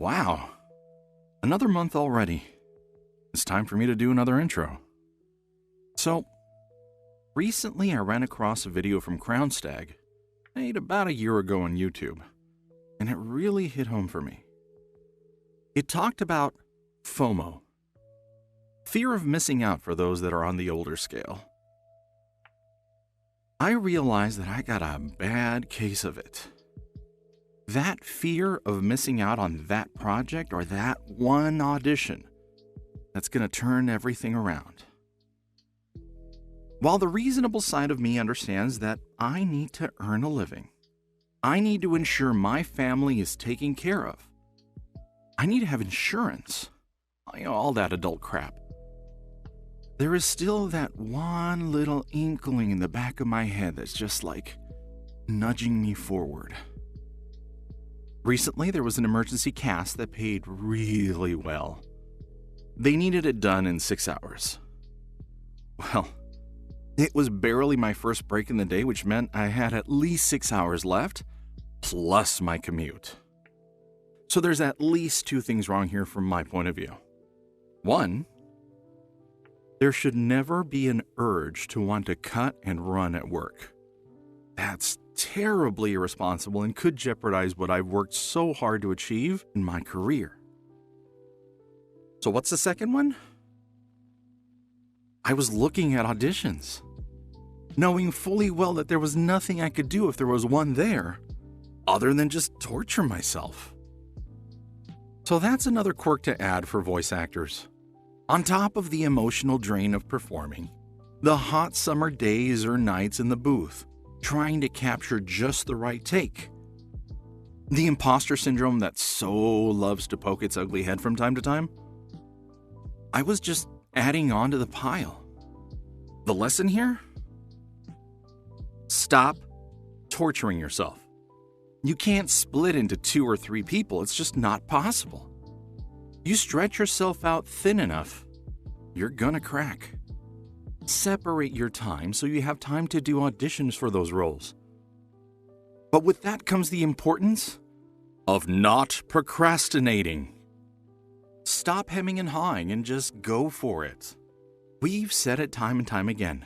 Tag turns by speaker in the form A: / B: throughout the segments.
A: Wow, another month already. It's time for me to do another intro. So, recently I ran across a video from Crownstag, made about a year ago on YouTube, and it really hit home for me. It talked about FOMO, fear of missing out for those that are on the older scale. I realized that I got a bad case of it. That fear of missing out on that project or that one audition that's going to turn everything around. While the reasonable side of me understands that I need to earn a living, I need to ensure my family is taken care of. I need to have insurance, all that adult crap. There is still that one little inkling in the back of my head that's just like nudging me forward. Recently, there was an emergency cast that paid really well. They needed it done in 6 hours. Well, it was barely my first break in the day, which meant I had at least 6 hours left, plus my commute. So there's at least two things wrong here from my point of view. One, there should never be an urge to want to cut and run at work. That's terribly irresponsible and could jeopardize what I've worked so hard to achieve in my career. So what's the second one? I was looking at auditions, knowing fully well that there was nothing I could do if there was one there, other than just torture myself. So that's another quirk to add for voice actors. On top of the emotional drain of performing, the hot summer days or nights in the booth, trying to capture just the right take. The imposter syndrome that so loves to poke its ugly head from time to time. I was just adding on to the pile. The lesson here? Stop torturing yourself. You can't split into 2 or 3 people. It's just not possible. You stretch yourself out thin enough, you're gonna crack. Separate your time so you have time to do auditions for those roles. But with that comes the importance of not procrastinating. Stop hemming and hawing and just go for it. We've said it time and time again.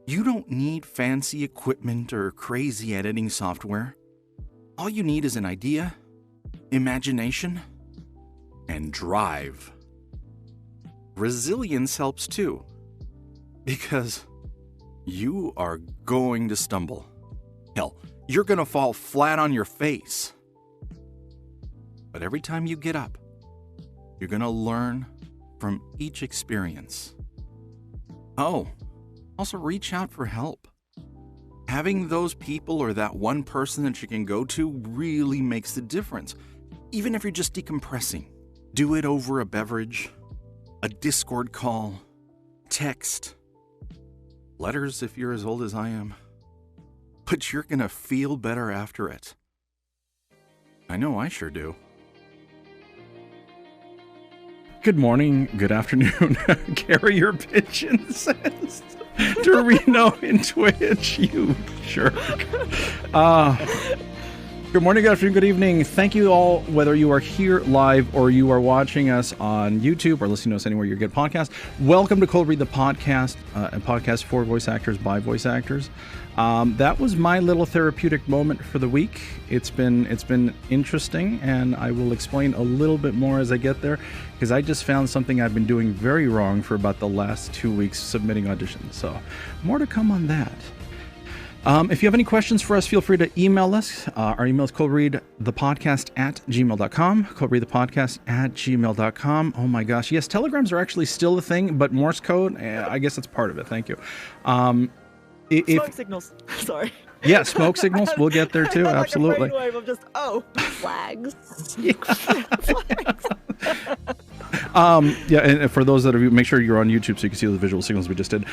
A: You don't need fancy equipment or crazy editing software. All you need is an idea, imagination, and drive. Resilience helps too, because you are going to stumble. Hell, you're going to fall flat on your face. But every time you get up, you're going to learn from each experience. Oh, also reach out for help. Having those people or that one person that you can go to really makes the difference. Even if you're just decompressing, do it over a beverage, a Discord call, text, letters if you're as old as I am. But you're going to feel better after it. I know I sure do. Good morning, good afternoon, carrier pigeon says. Eldurrino in Twitch, you jerk. Good morning, good afternoon, good evening. Thank you all, whether you are here live or you are watching us on YouTube or listening to us anywhere you get podcasts. Welcome to Cold Read the Podcast, a podcast for voice actors by voice actors. That was my little therapeutic moment for the week. It's been interesting, and I will explain a little bit more as I get there, because I just found something I've been doing very wrong for about the last 2 weeks submitting auditions. So more to come on that. If you have any questions for us, feel free to email us. Our email is coldreadthepodcast@gmail.com. Coldreadthepodcast@gmail.com. Oh my gosh. Yes, telegrams are actually still a thing, but Morse code, I guess that's part of it. Thank you.
B: Smoke signals. Sorry.
A: Yeah, smoke signals. We'll get there too. Absolutely.
B: Like a brainwave of just, flags.
A: Yeah.
B: Flags.
A: Yeah, and for those that are, make sure you're on YouTube so you can see the visual signals we just did.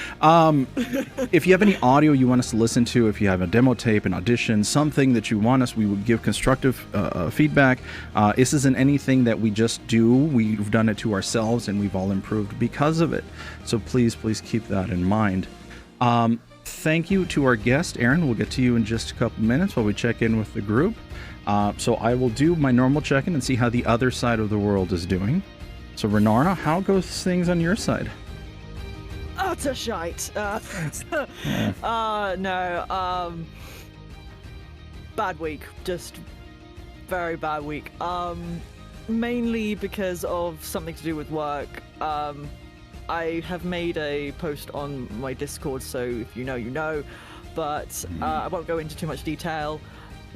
A: If you have any audio you want us to listen to, if you have a demo tape, an audition, something that you want us, we would give constructive feedback. This isn't anything that we just do. We've done it to ourselves, and we've all improved because of it. So please keep that in mind. thank you to our guest, Erin. We'll get to you in just a couple minutes while we check in with the group. So I will do my normal check-in and see how the other side of the world is doing. So Renara, how goes things on your side?
B: Utter shite. No. Bad week. Just very bad week. Mainly because of something to do with work. I have made a post on my Discord, so if you know, you know. But I won't go into too much detail.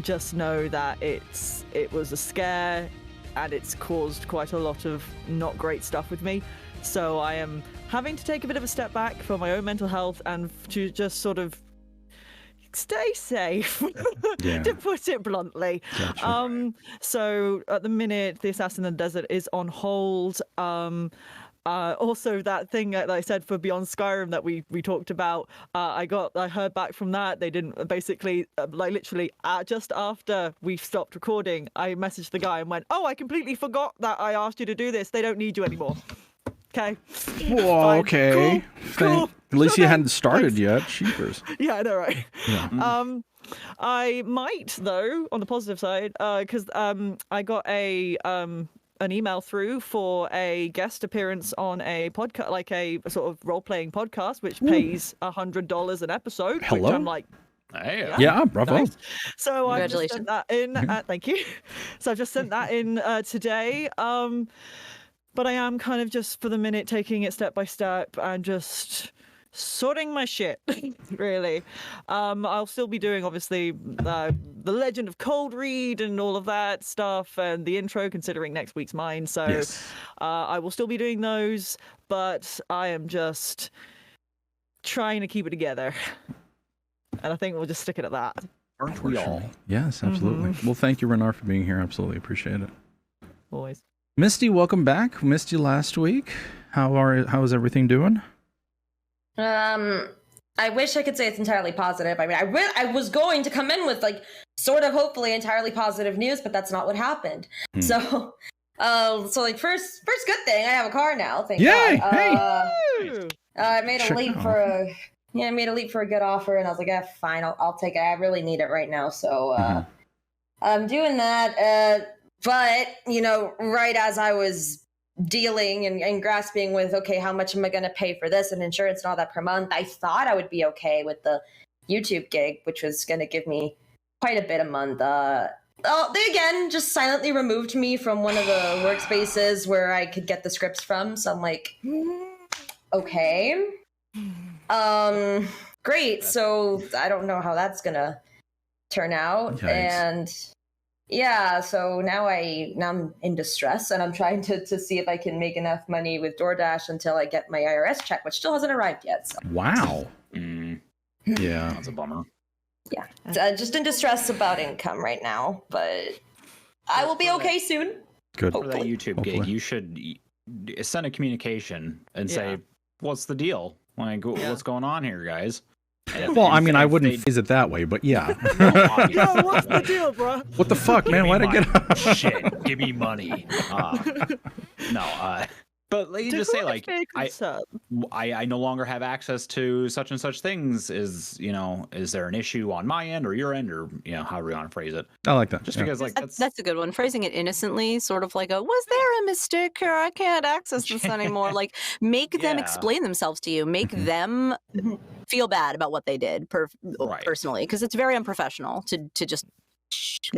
B: Just know that it was a scare, and it's caused quite a lot of not great stuff with me. So I am having to take a bit of a step back for my own mental health and to just sort of stay safe, to put it bluntly. Gotcha. So at the minute, the Assassin in the Desert is on hold. Also, that thing that I said for Beyond Skyrim that we talked about, I heard back from that. They didn't basically, literally, just after we stopped recording, I messaged the guy and went, "Oh, I completely forgot that I asked you to do this. They don't need you anymore." Okay.
A: Whoa, fine. Okay.
B: Cool.
A: At least you hadn't started yet. Cheapers.
B: Yeah, I know, right? Yeah. I might, though, on the positive side, because I got an email through for a guest appearance on a podcast, like a sort of role-playing podcast, which pays $100 an episode.
A: Hello?
B: Which I'm like,
C: hey,
A: yeah, bravo.
B: Nice. So I just sent that in. Thank you. So I just sent that in today. But I am kind of just for the minute taking it step by step and just sorting my shit, really. I'll still be doing, obviously, the Legend of Cold Read and all of that stuff and the intro, considering next week's mine. So yes. I will still be doing those, but I am just trying to keep it together. And I think we'll just stick it at that.
A: Aren't we all? Yes, absolutely. Well, thank you, Renara, for being here. Absolutely appreciate it.
B: Always. Misty,
A: welcome back. Missed you last week. How is everything doing?
D: I wish I could say it's entirely positive. I mean, I was going to come in with like sort of hopefully entirely positive news, but that's not what happened. So like first good thing, I have a car now. Thank God.
A: Hey!
D: I made a leap for a good offer, and I was like, yeah, fine, I'll take it. I really need it right now, so I'm doing that. But right as I was dealing and grasping with, okay, how much am I going to pay for this and insurance and all that per month, I thought I would be okay with the YouTube gig, which was going to give me quite a bit a month. They again just silently removed me from one of the workspaces where I could get the scripts from. So I'm like, okay, great. So I don't know how that's going to turn out. Yikes. And yeah, so now I'm in distress, and I'm trying to see if I can make enough money with DoorDash until I get my IRS check, which still hasn't arrived yet. So.
A: Wow.
C: Yeah, that's a bummer.
D: Yeah, just in distress about income right now, but I will be okay soon.
A: Good.
C: For that YouTube gig, you should send a communication and say, "What's the deal? Like, what's going on here, guys?"
A: Well, I mean, I wouldn't phrase it that way, but yeah.
B: Yo, what's the deal, bro?
A: What the fuck, man? Why'd I get
C: shit? Give me money. But you just say like, I no longer have access to such and such things. Is there an issue on my end or your end, or however you want to phrase it?
A: I like that.
C: Just because like
E: that's a good one. Phrasing it innocently, sort of like was there a mistake here? I can't access this anymore. Like make them explain themselves to you. Make them feel bad about what they did personally, because it's very unprofessional to just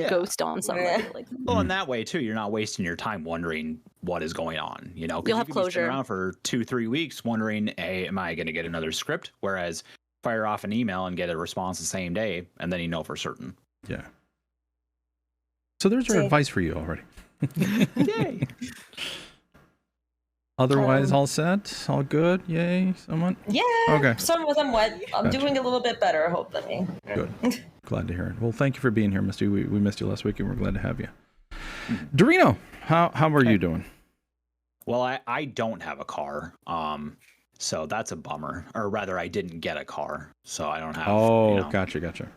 E: ghost on somebody.
C: Well, in that way too, you're not wasting your time wondering what is going on.
E: You'll have closure.
C: Around for 2-3 weeks wondering, hey, am I going to get another script? Whereas fire off an email and get a response the same day, and then for certain.
A: Yeah. So there's our advice for you already.
C: Yay.
A: Otherwise, all set, all good. Yay, someone.
D: Yeah.
A: Okay.
D: Somewhat. I'm doing a little bit better, hopefully.
A: Good. Glad to hear it. Well, thank you for being here, Misty. We missed you last week, and we're glad to have you. Eldurrino, how are you doing?
C: Well, I don't have a car, so that's a bummer. Or rather, I didn't get a car, so I don't have.
A: Oh, gotcha.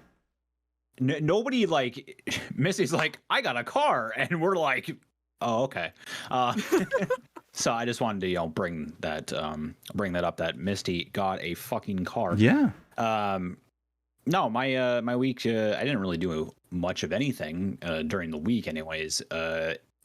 C: Nobody Misty's like, I got a car, and we're like, oh, okay. So I just wanted to bring that up that Misty got a fucking car.
A: Yeah.
C: No, my week, I didn't really do much of anything during the week anyways.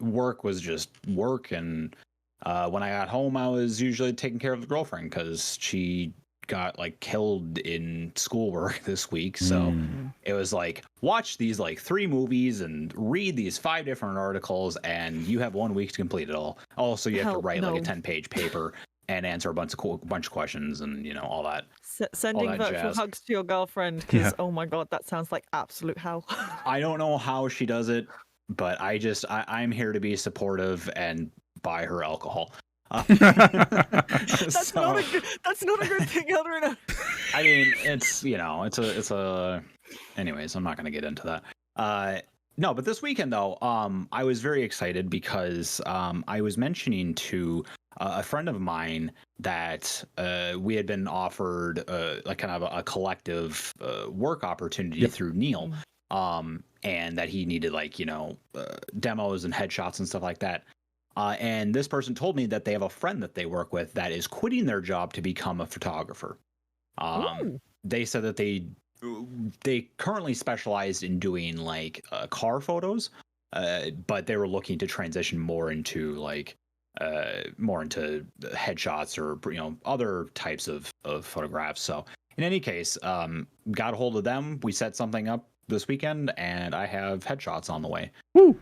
C: Work was just work, and when I got home, I was usually taking care of the girlfriend because she got like killed in schoolwork this week. So it was like, watch these like 3 movies and read these 5 different articles, and you have 1 week to complete it all. Also, you have to write like a 10-page paper and answer a bunch of questions and, you know, all that.
B: Sending
C: all that
B: virtual
C: jazz.
B: hugs to your girlfriend because, oh my God, that sounds like absolute hell.
C: I don't know how she does it, but I'm here to be supportive and buy her alcohol.
B: That's not a good thing, Eldurrino.
C: I mean, it's, you know, it's a anyways, I'm not going to get into that. No, but this weekend though, I was very excited because I was mentioning to a friend of mine that we had been offered like kind of a collective work opportunity through Neil, and that he needed like, you know, demos and headshots and stuff like that. And this person told me that they have a friend that they work with that is quitting their job to become a photographer. They said that they currently specialized in doing like car photos, but they were looking to transition more into like headshots or, you know, other types of photographs. So in any case, got a hold of them. We set something up this weekend, and I have headshots on the way.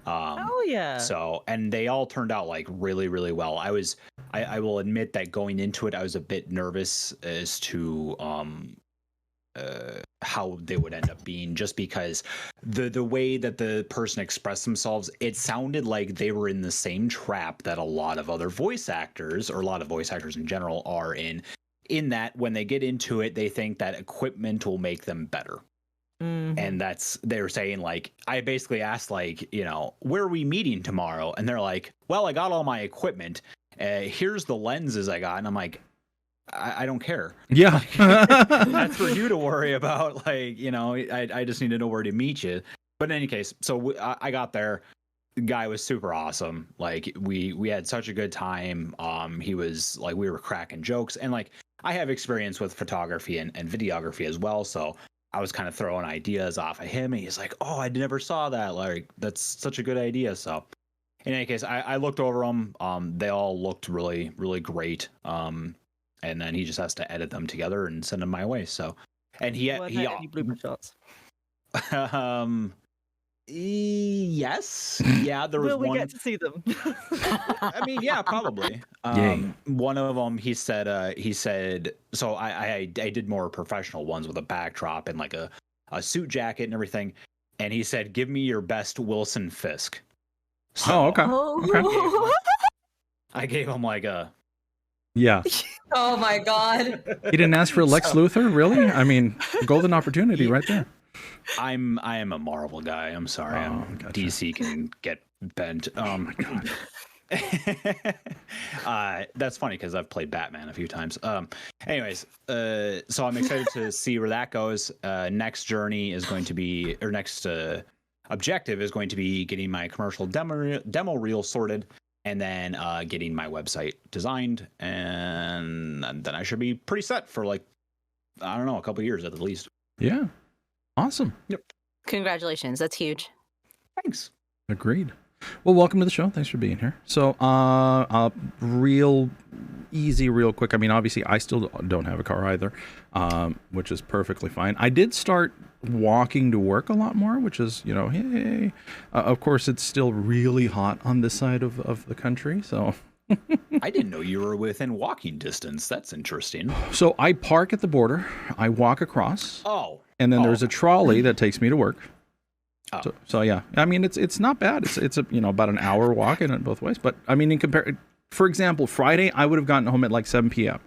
B: Oh yeah.
C: So, and they all turned out like really, really well. I will admit that going into it, I was a bit nervous as to how they would end up being, just because the way that the person expressed themselves, it sounded like they were in the same trap that a lot of other voice actors, or a lot of voice actors in general, are in that when they get into it, they think that equipment will make them better. And they were saying, like, I basically asked, like, you know, where are we meeting tomorrow? And they're like, well, I got all my equipment. Here's the lenses I got. And I'm like, I don't care.
F: Yeah.
C: That's for you to worry about. Like, you know, I just need to know where to meet you. But in any case, so I got there. The guy was super awesome. Like, we had such a good time. He was like, we were cracking jokes. And like, I have experience with photography and videography as well. So I was kind of throwing ideas off of him, and he's like, oh, I never saw that. Like, that's such a good idea. So in any case, I looked over them. They all looked really, really great. And then he just has to edit them together and send them my way. So, and he
B: any blooper shots?
C: Yes. Yeah, there was
B: Will we
C: one.
B: get to see them?
C: I mean, yeah, probably. One of them, he said, so I did more professional ones with a backdrop and like a suit jacket and everything. And he said, give me your best Wilson Fisk. So
F: Okay.
C: I gave him like a...
F: Yeah.
D: Oh my God.
F: He didn't ask for Lex Luthor, really? I mean, golden opportunity right there.
C: I am a Marvel guy. I'm sorry.
F: Gotcha.
C: DC can get bent. Oh my God. That's funny because I've played Batman a few times. Anyways, so I'm excited to see where that goes. Next journey is going to be, or next objective is going to be getting my commercial demo reel sorted, and then getting my website designed, and then I should be pretty set for, like, I don't know, a couple years at the least.
F: Yeah. Awesome.
C: Yep.
E: Congratulations. That's huge.
C: Thanks.
F: Agreed. Well, welcome to the show. Thanks for being here. So, real easy, real quick. I mean, obviously, I still don't have a car either, which is perfectly fine. I did start walking to work a lot more, which is, you know, hey. Of course, it's still really hot on this side of the country, so...
C: I didn't know you were within walking distance. That's interesting.
F: So I park at the border. I walk across.
C: Oh.
F: And then there's a trolley that takes me to work.
C: Oh.
F: So yeah, I mean, it's not bad. It's a, you know, about an hour walk in it both ways. But I mean, for example, Friday, I would have gotten home at like 7 p.m.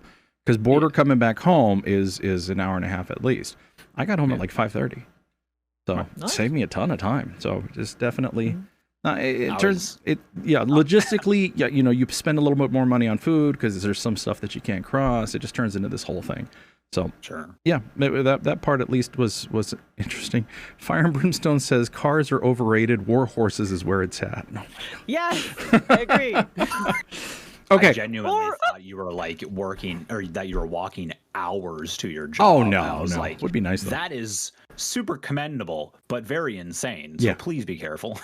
F: because border coming back home is an hour and a half at least. I got home at like 5:30. So it saved me a ton of time. So just definitely... logistically, yeah, you know, you spend a little bit more money on food because there's some stuff that you can't cross. It just turns into this whole thing. So,
C: sure. Yeah,
F: that part at least was interesting. Fire and Brimstone says cars are overrated. War horses is where it's at. No.
B: Yeah, I agree.
F: Okay.
C: I genuinely thought you were like working, or that you were walking hours to your job.
F: Oh no,
C: I was
F: no,
C: like,
F: would be nice though.
C: that is super commendable, but very insane. So please be careful.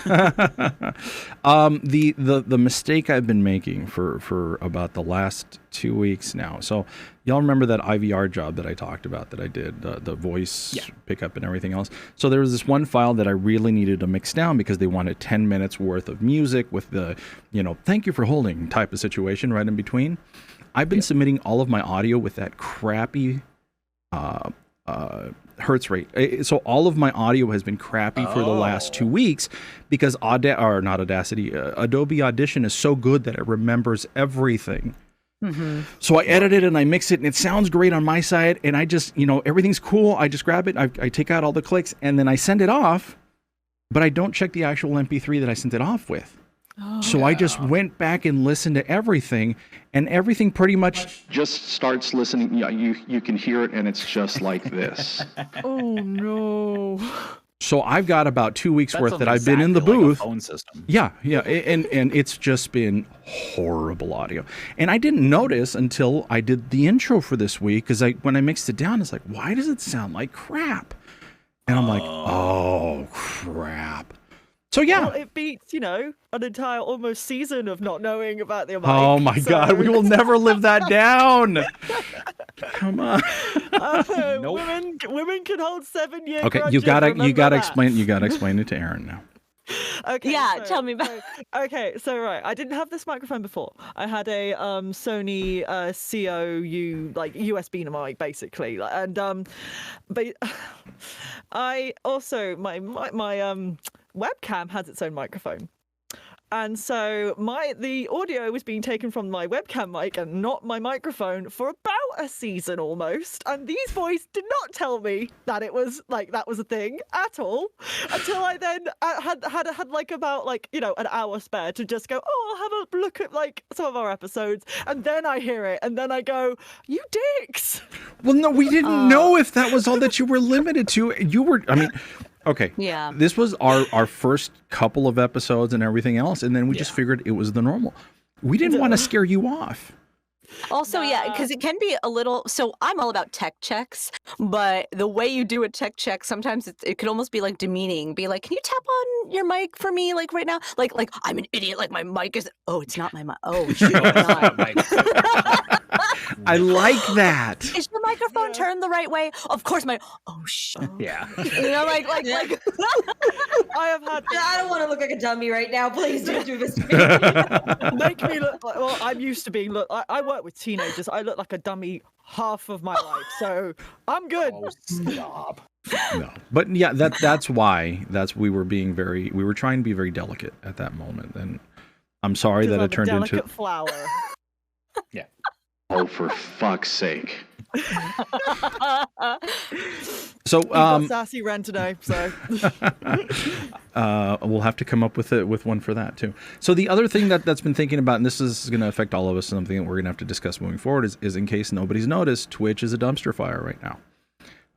F: The mistake I've been making for about the last 2 weeks now. So y'all remember that IVR job that I talked about that I did, the voice pickup and everything else. So there was this one file that I really needed to mix down because they wanted 10 minutes worth of music with the, thank you for holding type of situation right in between. I've been submitting all of my audio with that crappy hertz rate. So all of my audio has been crappy for the last 2 weeks because Adobe Audition is so good that it remembers everything. Mm-hmm. So I edit it and I mix it and it sounds great on my side. And I just, everything's cool. I just grab it. I take out all the clicks and then I send it off, but I don't check the actual MP3 that I sent it off with. So I just went back and listened to everything, and everything pretty much
G: just starts listening. Yeah, you can hear it, and it's just like this.
B: Oh no!
F: So I've got about 2 weeks worth that I've been in the booth.
C: Like a phone system.
F: Yeah, and it's just been horrible audio, and I didn't notice until I did the intro for this week because when I mixed it down, it's like, why does it sound like crap? And I'm like, oh crap. So yeah,
B: well, it beats an entire almost season of not knowing about the mic.
F: Oh my God, we will never live that down. Come on.
C: Nope.
B: Women can hold 7 years.
F: Okay, you gotta explain it to Erin now.
B: Okay.
E: Yeah,
B: so,
E: tell me about.
B: So right, I didn't have this microphone before. I had a Sony COU like USB mic basically, and but I also my webcam has its own microphone. And so the audio was being taken from my webcam mic and not my microphone for about a season almost. And these boys did not tell me that it was like that was a thing at all until I then had like about an hour spare to just go, I'll have a look at like some of our episodes, and then I hear it and then I go, you dicks.
F: Well, no, we didn't know if that was all that you were limited to. Okay.
E: Yeah.
F: This was our first couple of episodes and everything else, and then we just figured it was the normal. We didn't want to scare you off.
E: Also, yeah, because it can be a little. So I'm all about tech checks, but the way you do a tech check, sometimes it could almost be like demeaning. Be like, can you tap on your mic for me, like right now? Like I'm an idiot. Like my mic is. Oh, it's not my mic. Oh, shit, not.
F: I like that.
E: Is your microphone turned the right way? Of course, Oh shit.
C: Yeah.
E: like.
B: I have had.
D: I don't want to look like a dummy right now. Please don't do this to me.
B: Make me look like. Well, I'm used to being I work with teenagers. I look like a dummy half of my life, so I'm good.
C: Oh, stop.
F: No, but yeah, that's why we were trying to be very delicate at that moment, and I'm sorry that it turned into
B: flower.
C: Yeah.
G: Oh, for fuck's sake.
F: So
B: sassy Ren today, so
F: we'll have to come up with one for that too. So the other thing that's been thinking about, and this is going to affect all of us, something that we're going to have to discuss moving forward, is in case nobody's noticed, Twitch is a dumpster fire right now.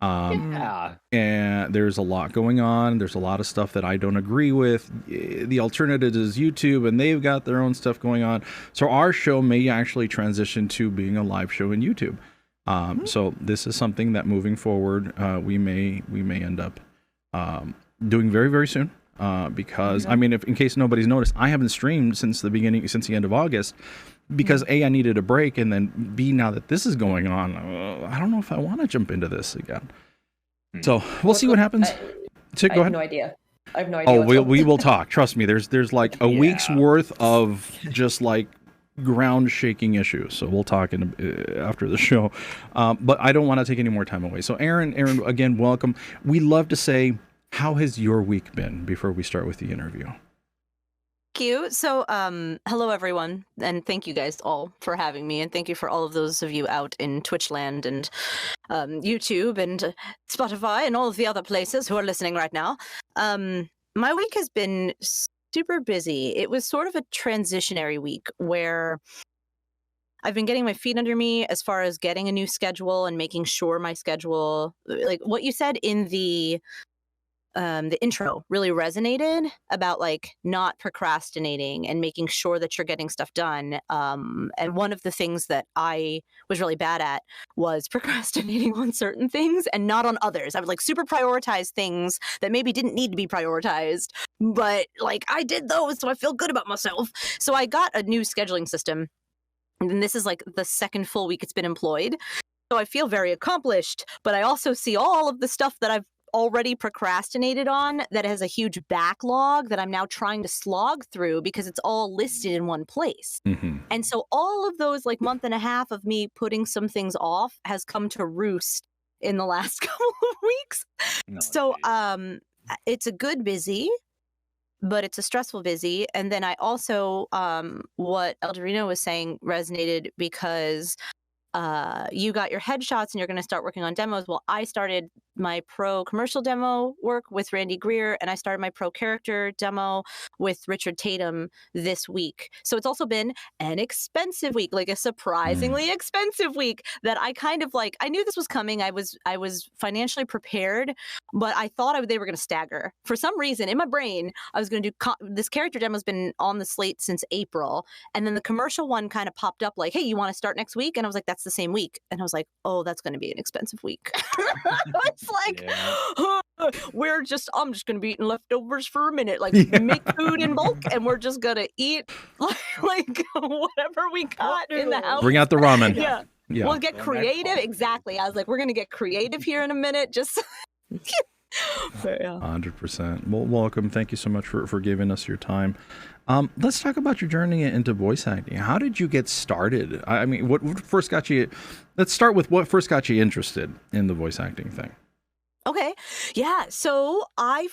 F: And there's a lot going on. There's a lot of stuff that I don't agree with. The alternative is YouTube, and they've got their own stuff going on. So our show may actually transition to being a live show in YouTube. So this is something that moving forward, we may end up doing very, very soon. Because I mean, if in case nobody's noticed, I haven't streamed since the end of August, because A, I needed a break, and then B, now that this is going on, I don't know if I want to jump into this again. So we'll see what happens.
D: I
F: Go ahead.
D: have no idea. I have no idea.
F: Oh, we will talk. Trust me. There's like a week's worth of just like ground shaking issues. So we'll talk after the show. But I don't want to take any more time away. So Erin, again, welcome. We love to say, how has your week been before we start with the interview?
E: Thank you. So, hello everyone, and thank you guys all for having me, and thank you for all of those of you out in Twitch land and YouTube and Spotify and all of the other places who are listening right now. My week has been super busy. It was sort of a transitionary week where I've been getting my feet under me as far as getting a new schedule and making sure my schedule, like what you said in the the intro really resonated about like not procrastinating and making sure that you're getting stuff done. And one of the things that I was really bad at was procrastinating on certain things and not on others. I would like super prioritize things that maybe didn't need to be prioritized, but like I did those, so I feel good about myself. So I got a new scheduling system, and this is like the second full week it's been employed. So I feel very accomplished, but I also see all of the stuff that I've already procrastinated on that has a huge backlog that I'm now trying to slog through because it's all listed in one place.
F: Mm-hmm.
E: And so all of those like month and a half of me putting some things off has come to roost in the last couple of weeks. So it's a good busy, but it's a stressful busy. And then I also what Eldurrino was saying resonated because you got your headshots and you're going to start working on demos. Well, I started my pro commercial demo work with Randy Greer, and I started my pro character demo with Richard Tatum this week. So it's also been an expensive week, like a surprisingly expensive week that I kind of like, I knew this was coming. I was financially prepared, but I thought they were going to stagger. For some reason in my brain, I was going to do this character demo has been on the slate since April. And then the commercial one kind of popped up like, hey, you want to start next week? And I was like, that's the same week. And I was like, oh, that's going to be an expensive week. It's like, I'm just going to be eating leftovers for a minute. Like, make food in bulk, and we're just going to eat like whatever we got in the house.
F: Bring out the ramen.
E: Yeah. We'll get creative. Exactly. I was like, we're going to get creative here in a minute. Just. But, yeah.
F: 100%. Well, welcome. Thank you so much for giving us your time. Let's talk about your journey into voice acting. How did you get started? I mean, what first got you? Let's start with what first got you interested in the voice acting thing.
E: Okay. Yeah. So I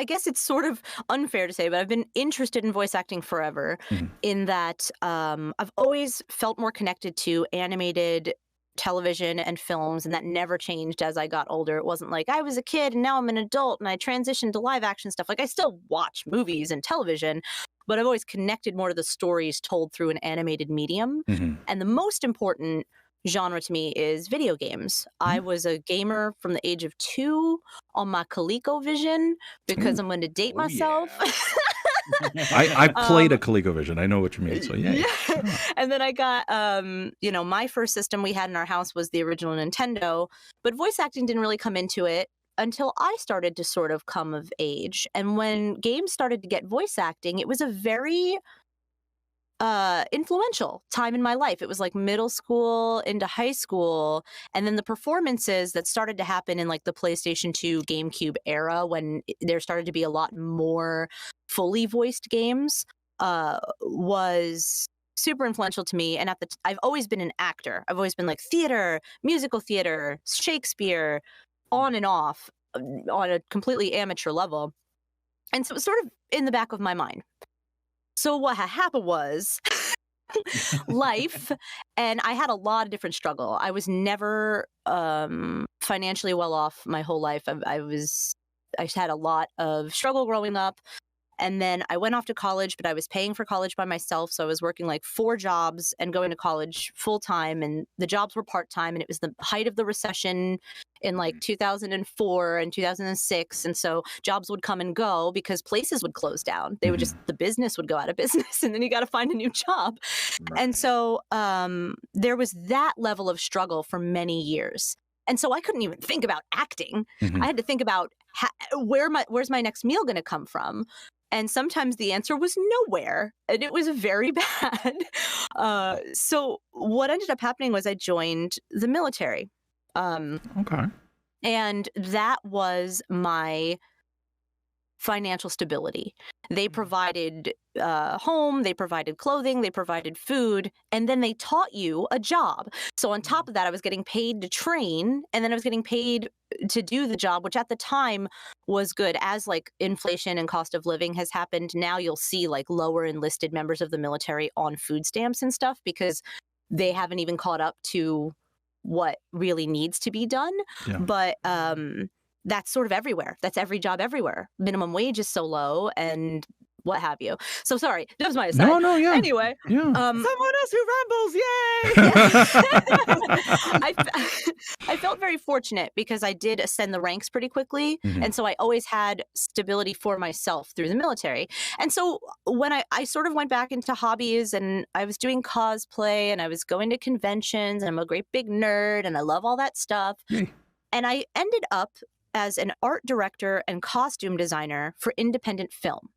E: guess it's sort of unfair to say, but I've been interested in voice acting forever in that I've always felt more connected to animated television and films, and that never changed as I got older. It wasn't like I was a kid and now I'm an adult and I transitioned to live action stuff. Like I still watch movies and television, but I've always connected more to the stories told through an animated medium. And the most important genre to me is video games. I was a gamer from the age of 2 on my ColecoVision because I'm going to date myself.
F: Yeah. I played a ColecoVision. I know what you mean. So yeah.
E: And then I got, my first system we had in our house was the original Nintendo, but voice acting didn't really come into it until I started to sort of come of age. And when games started to get voice acting, it was a very influential time in my life. It was like middle school into high school, and then the performances that started to happen in like the PlayStation 2 GameCube era when there started to be a lot more fully voiced games was super influential to me. And I've always been an actor. I've always been like theater, musical theater, Shakespeare, on and off on a completely amateur level. And so it was sort of in the back of my mind. So what had happened was life, and I had a lot of different struggle. I was never financially well off my whole life. I had a lot of struggle growing up. And then I went off to college, but I was paying for college by myself. So I was working like 4 jobs and going to college full time. And the jobs were part time. And it was the height of the recession in like 2004 and 2006. And so jobs would come and go because places would close down. They would the business would go out of business, and then you got to find a new job. Right. And so there was that level of struggle for many years. And so I couldn't even think about acting. I had to think about where's my next meal going to come from? And sometimes the answer was nowhere, and it was very bad. So what ended up happening was I joined the military.
F: Okay.
E: And that was my financial stability. They provided home, they provided clothing, they provided food, and then they taught you a job. So on top of that, I was getting paid to train, and then I was getting paid to do the job, which at the time was good. As like inflation and cost of living has happened, now you'll see like lower enlisted members of the military on food stamps and stuff because they haven't even caught up to what really needs to be done. Yeah. But that's sort of everywhere. That's every job everywhere. Minimum wage is so low, and what have you. So sorry, that was my aside.
F: No, yeah.
E: Anyway,
F: Yeah.
B: Someone else who rambles, yay!
E: I felt very fortunate because I did ascend the ranks pretty quickly. And so I always had stability for myself through the military. And so when I sort of went back into hobbies and I was doing cosplay and I was going to conventions and I'm a great big nerd and I love all that stuff.
F: Yay.
E: And I ended up as an art director and costume designer for independent film.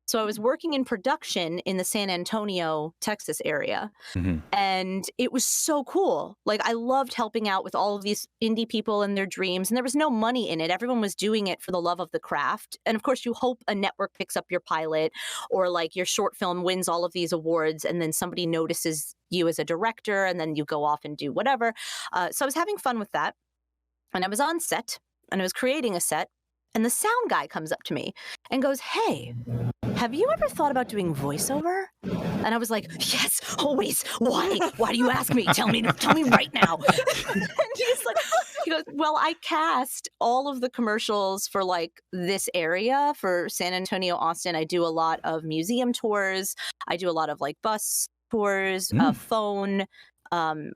E: So I was working in production in the San Antonio, Texas area. And it was so cool. Like, I loved helping out with all of these indie people and their dreams. And there was no money in it. Everyone was doing it for the love of the craft. And of course, you hope a network picks up your pilot or like your short film wins all of these awards. And then somebody notices you as a director and then you go off and do whatever. So I was having fun with that. And I was on set and I was creating a set. And the sound guy comes up to me and goes, "Hey, have you ever thought about doing voiceover?" And I was like, "Yes, always. Why? Why do you ask me? Tell me right now." And he goes, "Well, I cast all of the commercials for like this area for San Antonio, Austin. I do a lot of museum tours. I do a lot of like bus tours, phone,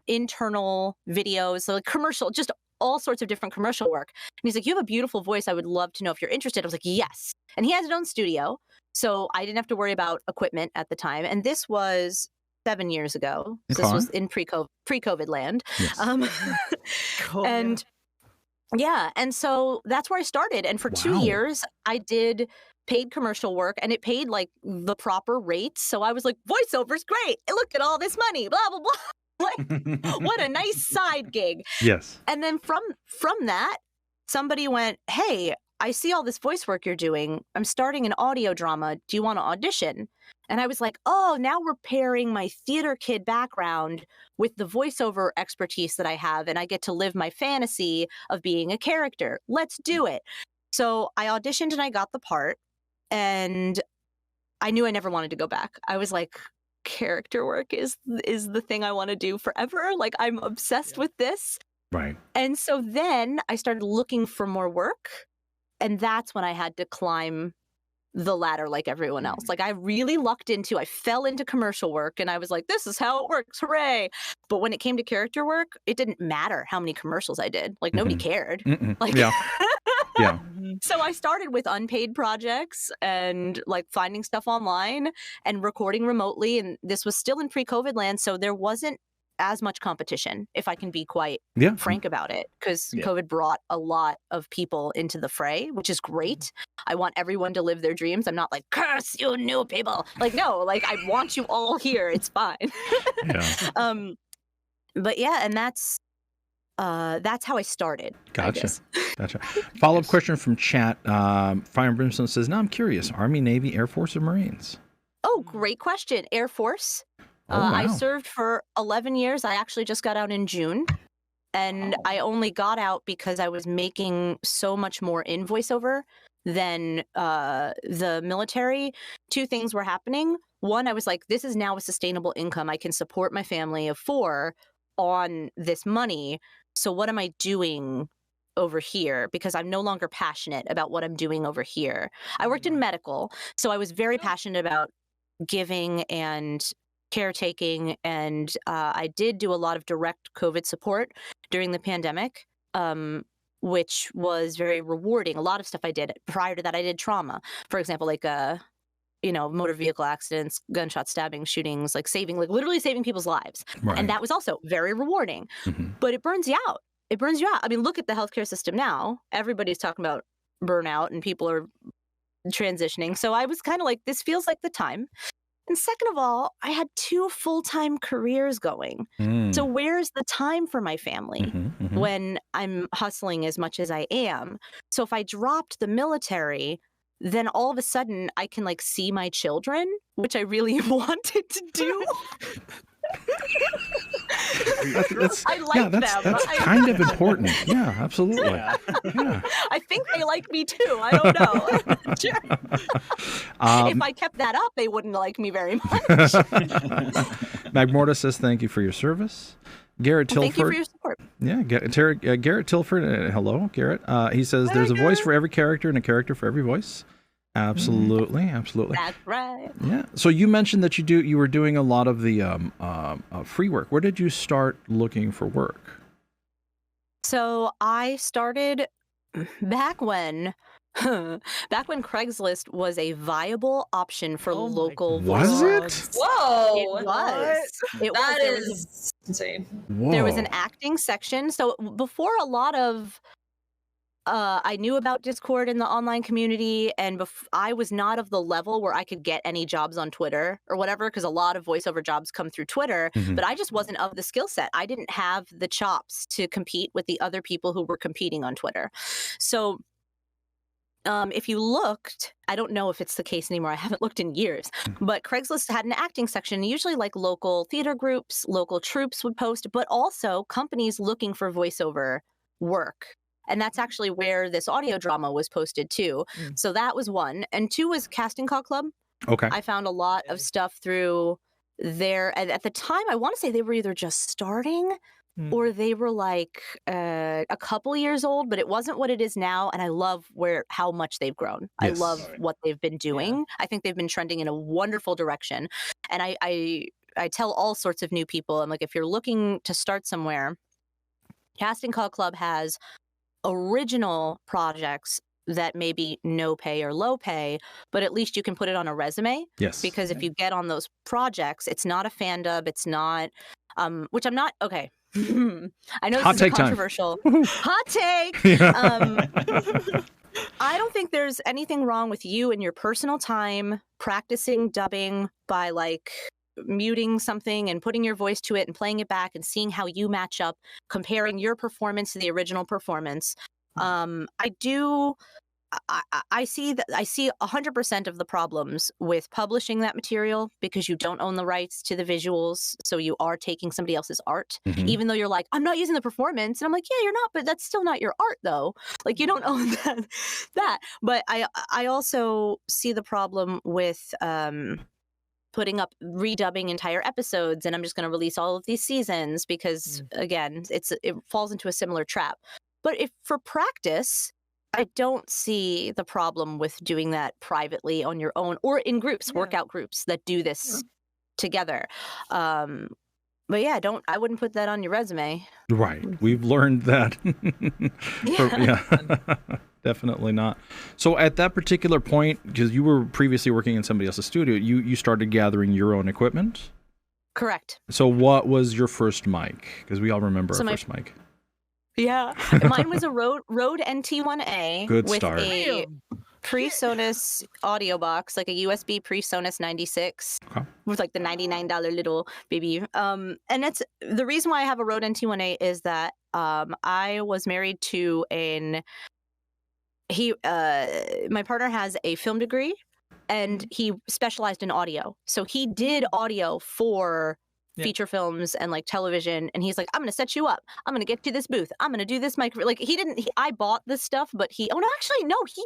E: internal videos, so like commercial, just all sorts of different commercial work." And he's like, "You have a beautiful voice. I would love to know if you're interested." I was like, "Yes." And he has his own studio. So I didn't have to worry about equipment at the time. And this was 7 years ago. So this was in pre-COVID land.
F: Yes.
B: Cool,
E: and yeah. And so that's where I started. And for 2 years, I did paid commercial work and it paid like the proper rates. So I was like, voiceover's great. Look at all this money, blah, blah, blah. Like, what a nice side gig.
F: Yes.
E: And then from that, somebody went, "Hey, I see all this voice work you're doing. I'm starting an audio drama. Do you want to audition?" And I was like, oh, now we're pairing my theater kid background with the voiceover expertise that I have, and I get to live my fantasy of being a character. Let's do it. So I auditioned and I got the part, and I knew I never wanted to go back. I was like, character work is the thing I want to do forever. Like, I'm obsessed with this.
F: Right.
E: And so then I started looking for more work, and that's when I had to climb the ladder like everyone else. Like, I really I fell into commercial work, and I was like, this is how it works, hooray. But when it came to character work, it didn't matter how many commercials I did. Like, nobody cared. Like,
F: yeah. Yeah.
E: So I started with unpaid projects and like finding stuff online and recording remotely. And this was still in pre-COVID land, so there wasn't as much competition, if I can be quite frank about it, because COVID brought a lot of people into the fray, which is great. I want everyone to live their dreams. I'm not like, curse you new people. Like, no, like, I want you all here. It's fine. But yeah, and that's how I started.
F: Gotcha. Follow-up question from chat. Fire and Brimstone says, "Now I'm curious, Army, Navy, Air Force, or Marines?"
E: Oh, great question. Air Force.
F: Wow.
E: I served for 11 years. I actually just got out in June. And I only got out because I was making so much more in voiceover than the military. Two things were happening. One, I was like, this is now a sustainable income. I can support my family of 4 on this money. So what am I doing over here? Because I'm no longer passionate about what I'm doing over here. I worked in medical, so I was very passionate about giving and caretaking, and I did do a lot of direct COVID support during the pandemic, which was very rewarding. A lot of stuff I did. Prior to that, I did trauma. For example, like motor vehicle accidents, gunshot stabbing, shootings, like literally saving people's lives. Right. And that was also very rewarding. But it burns you out. I mean, look at the healthcare system now. Everybody's talking about burnout and people are transitioning. So I was kind of like, this feels like the time. And second of all, I had 2 full-time careers going. So where's the time for my family when I'm hustling as much as I am? So if I dropped the military, then all of a sudden I can like see my children, which I really wanted to do. I like them.
F: That's kind of important. Yeah, absolutely. Yeah.
E: I think they like me too. I don't know. Sure. If I kept that up, they wouldn't like me very much.
F: Magmorta says, "Thank you for your service." Garrett Tilford.
E: Thank you for your support.
F: Yeah, Garrett Tilford. Hello, Garrett. He says, "There's a voice for every character and a character for every voice." Absolutely.
E: That's right.
F: Yeah. So you mentioned that you were doing a lot of the free work. Where did you start looking for work?
E: So I started back when Craigslist was a viable option for local
F: Was
E: voiceovers.
F: it?
D: Whoa!
E: It was.
D: That
E: There was
D: is insane.
F: Whoa.
E: There was an acting section. So before a lot of I knew about Discord in the online community, and I was not of the level where I could get any jobs on Twitter or whatever, because a lot of voiceover jobs come through Twitter, but I just wasn't of the skill set. I didn't have the chops to compete with the other people who were competing on Twitter. So if you looked, I don't know if it's the case anymore. I haven't looked in years, but Craigslist had an acting section. Usually like local theater groups, local troops would post, but also companies looking for voiceover work. And that's actually where this audio drama was posted too. So that was one. And two was Casting Call Club.
F: Okay.
E: I found a lot of stuff through there. And at the time, I want to say they were either just starting or they were like a couple years old, but it wasn't what it is now. And I love how much they've grown. Yes. I love what they've been doing. Yeah. I think they've been trending in a wonderful direction. And I tell all sorts of new people, I'm like, if you're looking to start somewhere, Casting Call Club has original projects that may be no pay or low pay, but at least you can put it on a resume.
F: Yes.
E: Because if you get on those projects, it's not a fan dub. It's not, which I'm not, okay. I know this is controversial. Hot take. I don't think there's anything wrong with you in your personal time practicing dubbing by like muting something and putting your voice to it and playing it back and seeing how you match up, comparing your performance to the original performance. I see 100% of the problems with publishing that material because you don't own the rights to the visuals. So you are taking somebody else's art, even though you're like, I'm not using the performance. And I'm like, yeah, you're not, but that's still not your art though. Like you don't own that. But I also see the problem with, putting up redubbing entire episodes, and I'm just going to release all of these seasons because again, it falls into a similar trap. But if for practice, I don't see the problem with doing that privately on your own or in groups, workout groups that do this together. But yeah, I wouldn't put that on your resume.
F: Right. We've learned that. Definitely not. So at that particular point, because you were previously working in somebody else's studio, you started gathering your own equipment?
E: Correct.
F: So what was your first mic? Because we all remember our first mic.
E: Yeah. Mine was a Rode NT1A.
F: Good
E: with
F: start.
E: A PreSonus audio box, like a USB PreSonus 96 with like the $99 little baby. And it's the reason why I have a Rode NT1A is that I was married to my partner has a film degree and he specialized in audio. So he did audio for feature films and like television. And he's like, I'm going to set you up. I'm going to get you this booth. I'm going to do this mic. Like I bought this stuff, but he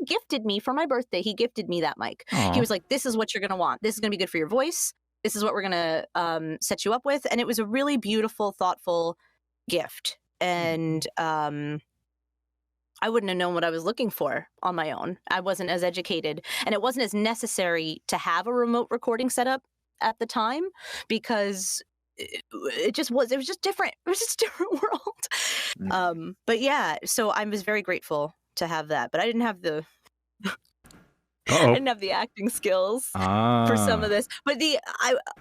E: gifted me for my birthday. He gifted me that mic. Aww. He was like, this is what you're going to want. This is going to be good for your voice. This is what we're going to set you up with. And it was a really beautiful, thoughtful gift. And, I wouldn't have known what I was looking for on my own. I wasn't as educated, and it wasn't as necessary to have a remote recording setup at the time because it was just different. It was just a different world. But yeah, so I was very grateful to have that, but I didn't have the I didn't have the acting skills for some of this. But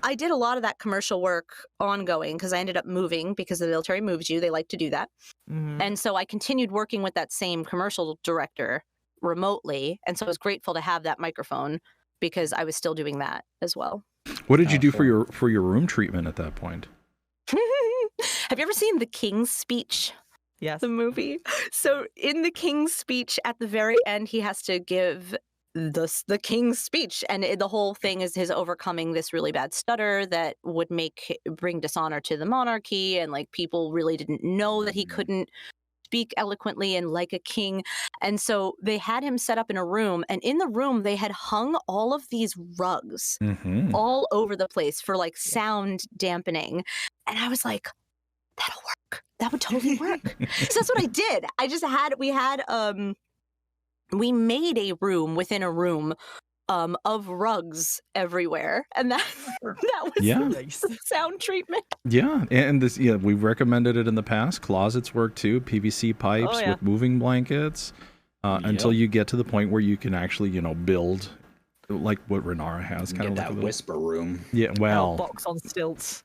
E: I did a lot of that commercial work ongoing because I ended up moving because the military moves you. They like to do that. And so I continued working with that same commercial director remotely. And so I was grateful to have that microphone because I was still doing that as well.
F: What did you do for your room treatment at that point?
E: Have you ever seen The King's Speech?
B: Yes.
E: The movie. So in The King's Speech, at the very end, he has to give the king's speech, and the whole thing is his overcoming this really bad stutter that would bring dishonor to the monarchy, and like people really didn't know that he couldn't speak eloquently and like a king. And so they had him set up in a room, and in the room they had hung all of these rugs all over the place for like sound dampening. And I was like, that'll work. That would totally work. So that's what I did. We had we made a room within a room of rugs everywhere, and that was the sound treatment.
F: Yeah, and this we've recommended it in the past. Closets work too, PVC pipes with moving blankets, until you get to the point where you can actually build like what Renara has, kind of like
C: that
F: a
C: whisper room.
F: Yeah, well,
B: box on stilts.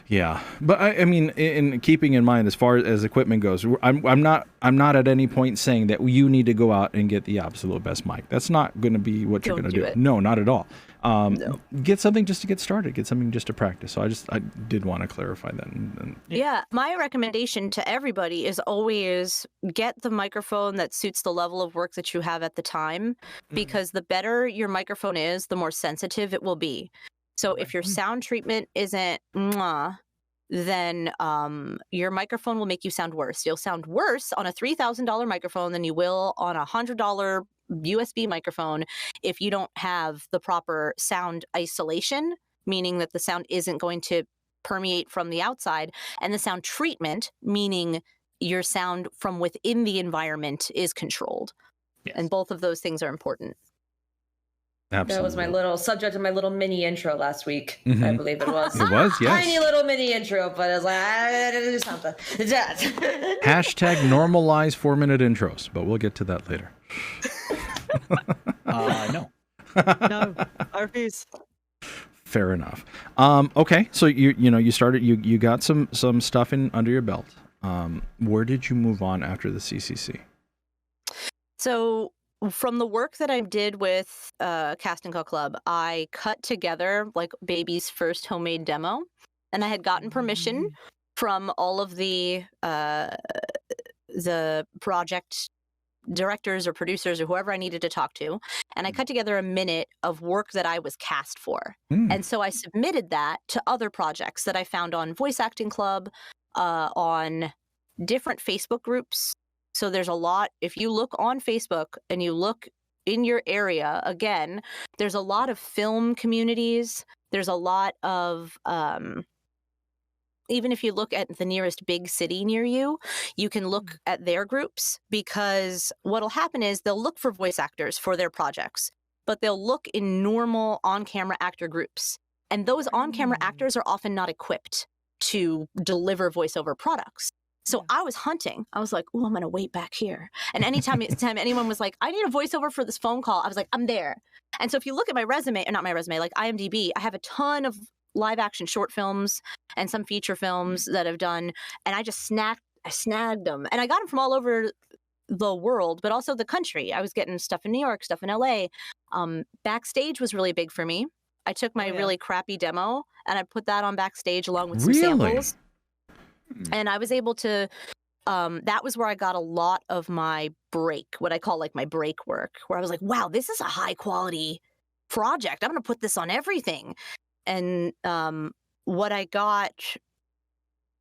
F: Yeah, but I mean, in keeping in mind as far as equipment goes, I'm not at any point saying that you need to go out and get the absolute best mic. That's not going to be what you're going to do. No, not at all. No. Get something just to get started. Get something just to practice. So I did want to clarify that.
E: Yeah, my recommendation to everybody is always get the microphone that suits the level of work that you have at the time, because the better your microphone is, the more sensitive it will be. So if your sound treatment isn't then your microphone will make you sound worse. You'll sound worse on a $3,000 microphone than you will on a $100 USB microphone if you don't have the proper sound isolation, meaning that the sound isn't going to permeate from the outside, and the sound treatment, meaning your sound from within the environment is controlled. Yes. And both of those things are important.
F: Absolutely.
D: That was my little subject of my little mini intro last week. I believe it was.
F: It was, yes.
D: Tiny little mini intro, but I was like, I gotta do something.
F: Hashtag normalize 4-minute intros, but we'll get to that later.
C: No.
B: No, I refuse.
F: Fair enough. Okay, so you started, you got some stuff in under your belt. Where did you move on after the CCC?
E: So from the work that I did with Casting Call Club, I cut together like baby's first homemade demo, and I had gotten permission from all of the project directors or producers or whoever I needed to talk to, and I cut together a minute of work that I was cast for. And so I submitted that to other projects that I found on Voice Acting Club, on different Facebook groups. So there's a lot, if you look on Facebook and you look in your area, again, there's a lot of film communities. There's a lot of, even if you look at the nearest big city near you, you can look at their groups, because what'll happen is they'll look for voice actors for their projects, but they'll look in normal on-camera actor groups. And those on-camera actors are often not equipped to deliver voiceover products. So I was hunting. I was like, oh, I'm going to wait back here. And anytime anyone was like, I need a voiceover for this phone call, I was like, I'm there. And so if you look at my resume, or not my resume, like IMDb, I have a ton of live action short films and some feature films that I've done. And I just snagged them. And I got them from all over the world, but also the country. I was getting stuff in New York, stuff in LA. Backstage was really big for me. I took my really crappy demo and I put that on Backstage along with some samples. And I was able to, that was where I got a lot of my break, what I call like my break work, where I was like, wow, this is a high quality project. I'm going to put this on everything. And what I got,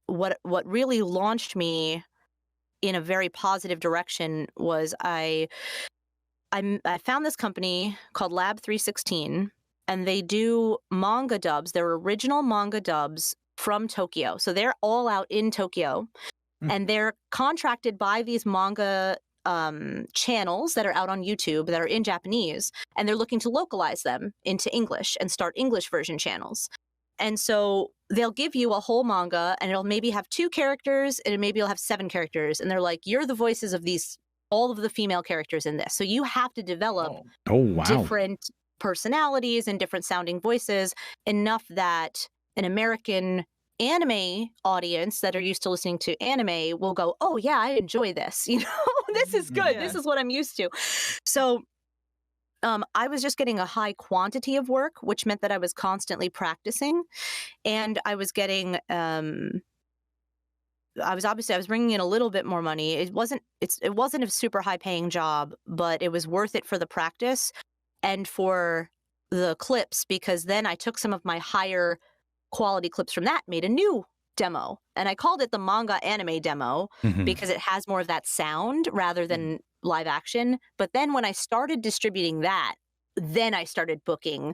E: what really launched me in a very positive direction was I found this company called Lab 316, and they do manga dubs. They're original manga dubs from Tokyo. So they're all out in Tokyo, and they're contracted by these manga channels that are out on YouTube that are in Japanese, and they're looking to localize them into English and start English version channels. And so they'll give you a whole manga, and it'll maybe have 2 characters, and maybe it'll have 7 characters. And they're like, you're the voices of all of the female characters in this. So you have to develop different personalities and different sounding voices enough that an American anime audience that are used to listening to anime will go, oh yeah, I enjoy this. This is good. This is what I'm used to. So I was just getting a high quantity of work, which meant that I was constantly practicing, and I was getting, I was bringing in a little bit more money. It wasn't a super high paying job, but it was worth it for the practice and for the clips, because then I took some of my higher quality clips from that, made a new demo, and I called it the manga anime demo because it has more of that sound rather than live action. But then when I started distributing that, then I started booking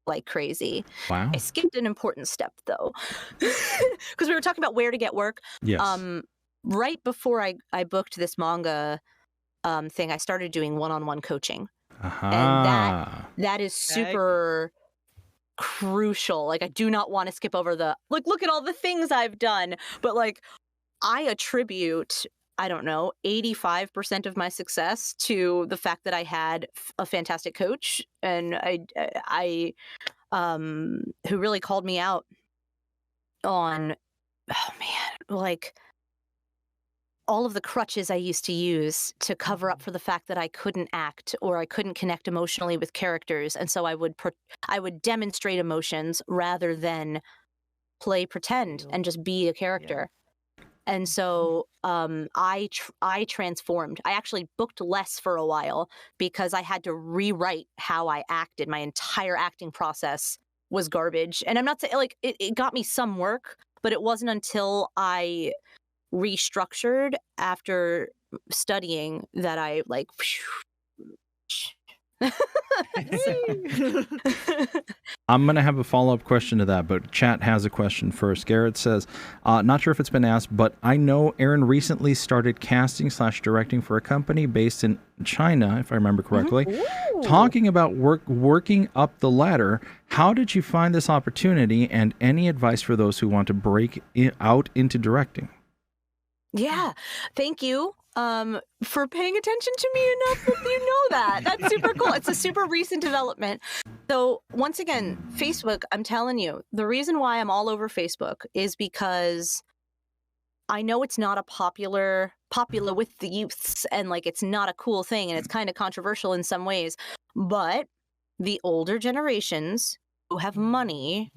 E: like crazy.
F: Wow.
E: I skipped an important step though, because we were talking about where to get work.
F: Yes.
E: Right before I booked this manga thing, I started doing one-on-one coaching.
F: Uh-huh.
E: And that is super crucial. Like, I do not want to skip over the, like, look at all the things I've done. But, like, I attribute, I don't know, 85% of my success to the fact that I had a fantastic coach, and I who really called me out on, oh man, like, all of the crutches I used to use to cover up for the fact that I couldn't act or I couldn't connect emotionally with characters. And so I would demonstrate emotions rather than play pretend and just be a character. And so I transformed. I actually booked less for a while because I had to rewrite how I acted. My entire acting process was garbage. And I'm not saying, like, it got me some work, but it wasn't until I restructured after studying that I, like,
F: I'm going to have a follow-up question to that, but chat has a question first. Garrett says, not sure if it's been asked, but I know Erin recently started casting/directing for a company based in China, if I remember correctly.
E: Mm-hmm.
F: Talking about working up the ladder, how did you find this opportunity, and any advice for those who want to break out into directing?
E: Yeah, thank you for paying attention to me enough that you know that. That's super cool. It's a super recent development. So once again, Facebook, I'm telling you, the reason why I'm all over Facebook is because I know it's not a popular with the youths, and, like, it's not a cool thing, and it's kind of controversial in some ways, but the older generations who have money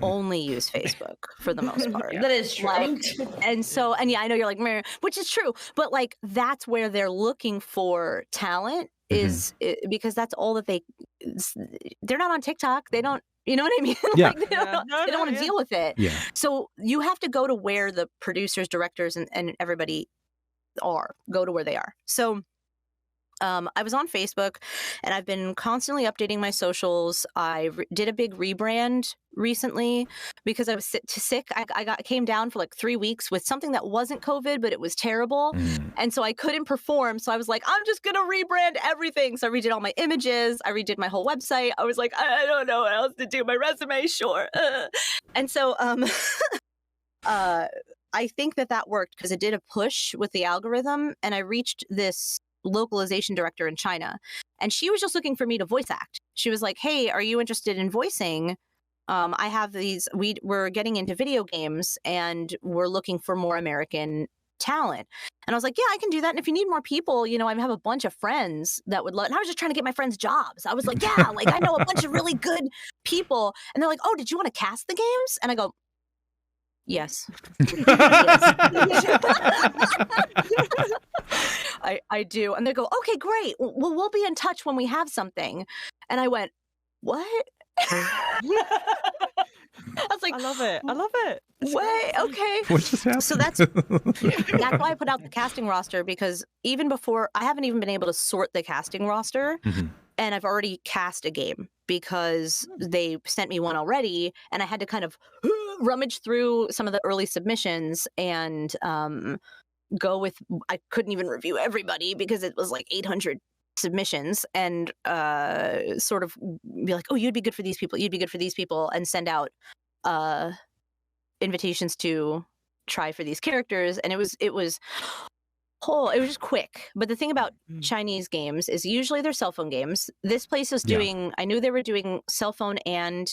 E: only use Facebook for the most part.
D: That is true.
E: Like, and yeah, I know you're like, meh, which is true, but, like, that's where they're looking for talent is because that's all that they're not on TikTok. They don't, you know what I mean?
F: Yeah.
E: Like, they don't want to deal with it.
F: Yeah.
E: So you have to go to where the producers, directors, and everybody go to where they are. So I was on Facebook, and I've been constantly updating my socials. I did a big rebrand recently because I was sick. I came down for like 3 weeks with something that wasn't COVID, but it was terrible. And so I couldn't perform. So I was like, I'm just going to rebrand everything. So I redid all my images. I redid my whole website. I was like, I don't know what else to do. My resume, sure. And so I think that worked because it did a push with the algorithm, and I reached this localization director in China, and she was just looking for me to voice act. She was like, hey, are you interested in voicing? I have these, we're getting into video games, and we're looking for more American talent. And I was like, yeah, I can do that. And if you need more people, you know, I have a bunch of friends that would love, and I was just trying to get my friends jobs. I was like, yeah, like, I know a bunch of really good people. And they're like, oh, did you want to cast the games? And I go, yes. I do. And they go, okay, great. Well, we'll be in touch when we have something. And I went, what? I was like,
B: I love it.
E: Wait, okay.
F: What just happened?
E: So that's why I put out the casting roster, because even before, I haven't even been able to sort the casting roster. And I've already cast a game because they sent me one already, and I had to kind of rummage through some of the early submissions and go with, I couldn't even review everybody because it was like 800 submissions, and sort of be like, oh, you'd be good for these people, and send out invitations to try for these characters. And it was just quick. But the thing about Chinese games is usually they're cell phone games. This place was doing, I knew they were doing cell phone and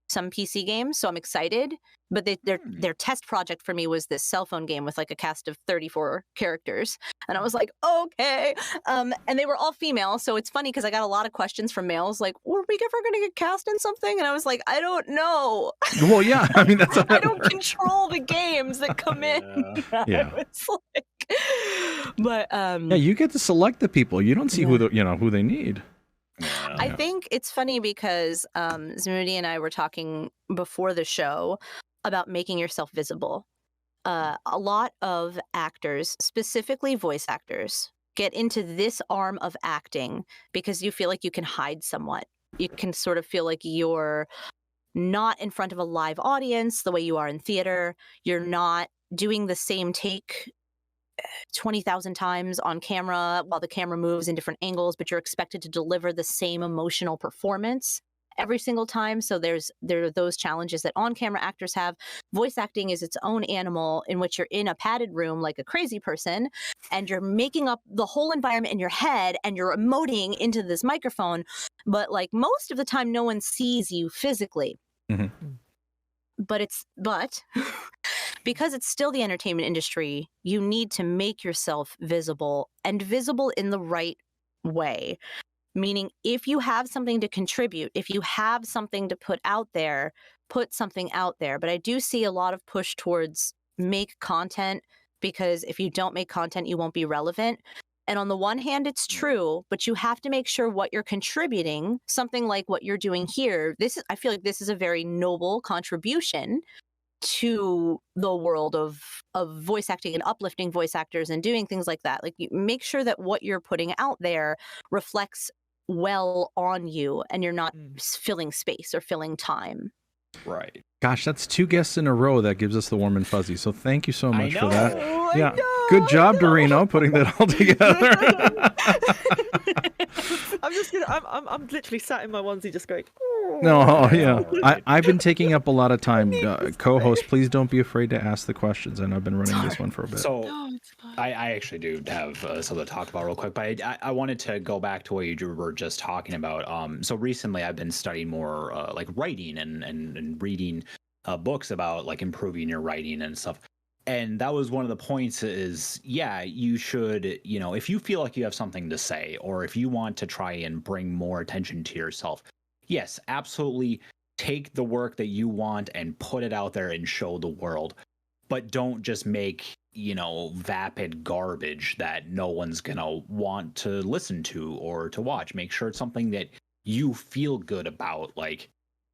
E: some PC games, so I'm excited. But their test project for me was this cell phone game with like a cast of 34 characters. And I was like, okay. And they were all female, so it's funny because I got a lot of questions from males like, were we ever going to get cast in something? And I was like, I don't know.
F: Well, yeah. I mean, that's
E: I don't control the games that come in.
F: Yeah.
E: It's like, but
F: yeah, you get to select the people. You don't see who they need.
E: I think it's funny because Zamoody and I were talking before the show about making yourself visible. A lot of actors, specifically voice actors, get into this arm of acting because you feel like you can hide somewhat. You can sort of feel like you're not in front of a live audience the way you are in theater. You're not doing the same take 20,000 times on camera while the camera moves in different angles, but you're expected to deliver the same emotional performance every single time. So there are those challenges that on-camera actors have. Voice acting is its own animal in which you're in a padded room like a crazy person, and you're making up the whole environment in your head, and you're emoting into this microphone. But like most of the time, no one sees you physically.
F: Mm-hmm.
E: But because it's still the entertainment industry, you need to make yourself visible, and visible in the right way. Meaning, if you have something to contribute, if you have something to put out there, put something out there. But I do see a lot of push towards make content, because if you don't make content, you won't be relevant. And on the one hand, it's true, but you have to make sure what you're contributing, something like what you're doing here. I feel like this is a very noble contribution to the world of voice acting and uplifting voice actors and doing things like that. Like, you make sure that what you're putting out there reflects well on you, and you're not filling space or filling time.
C: Right.
F: Gosh, that's 2 guests in a row that gives us the warm and fuzzy. So thank you so much for that.
B: Yeah.
F: Good job, Eldurrino, putting that all together.
B: I'm literally sat in my onesie just going,
F: No, yeah. I've been taking up a lot of time. Co-host, please don't be afraid to ask the questions. And I've been running this one for a bit.
C: So I actually do have something to talk about real quick, but I wanted to go back to what you were just talking about. So recently I've been studying more like writing and reading books about like improving your writing and stuff. And that was one of the points is, yeah, you should, if you feel like you have something to say, or if you want to try and bring more attention to yourself, yes, absolutely take the work that you want and put it out there and show the world. But don't just make, vapid garbage that no one's going to want to listen to or to watch. Make sure it's something that you feel good about. Like,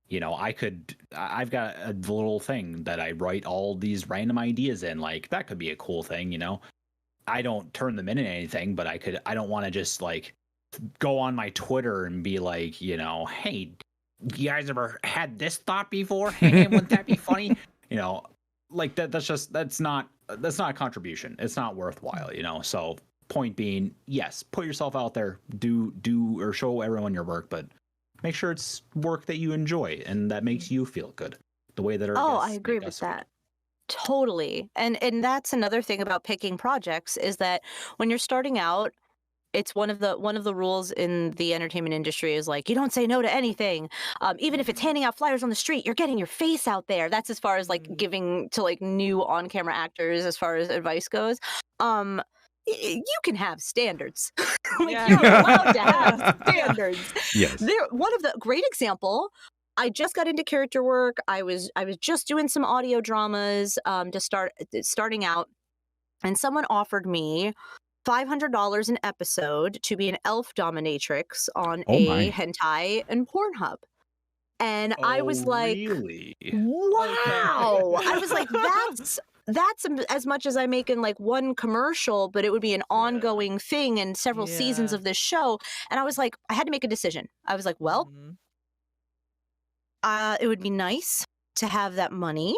C: I've got a little thing that I write all these random ideas in. Like, that could be a cool thing, I don't turn them into anything, but I don't want to just like go on my Twitter and be like, hey, you guys ever had this thought before? Hey, wouldn't that be funny? Like that's not a contribution. It's not worthwhile, So point being, yes, put yourself out there, do or show everyone your work, but make sure it's work that you enjoy and that makes you feel good. The way that
E: I agree with that. Totally. And that's another thing about picking projects is that when you're starting out, it's one of the rules in the entertainment industry is like, you don't say no to anything. Even if it's handing out flyers on the street, you're getting your face out there. That's as far as like giving to like new on-camera actors as far as advice goes. You can have standards. You're allowed to have standards.
F: Yes.
E: One of the great example, I just got into character work. I was just doing some audio dramas starting out, and someone offered me $500 an episode to be an elf dominatrix on a hentai and Pornhub. And I was like,
C: really?
E: Wow. I was like, that's as much as I make in like one commercial, but it would be an ongoing thing in several seasons of this show. And I was like, I had to make a decision. I was like, well, it would be nice to have that money.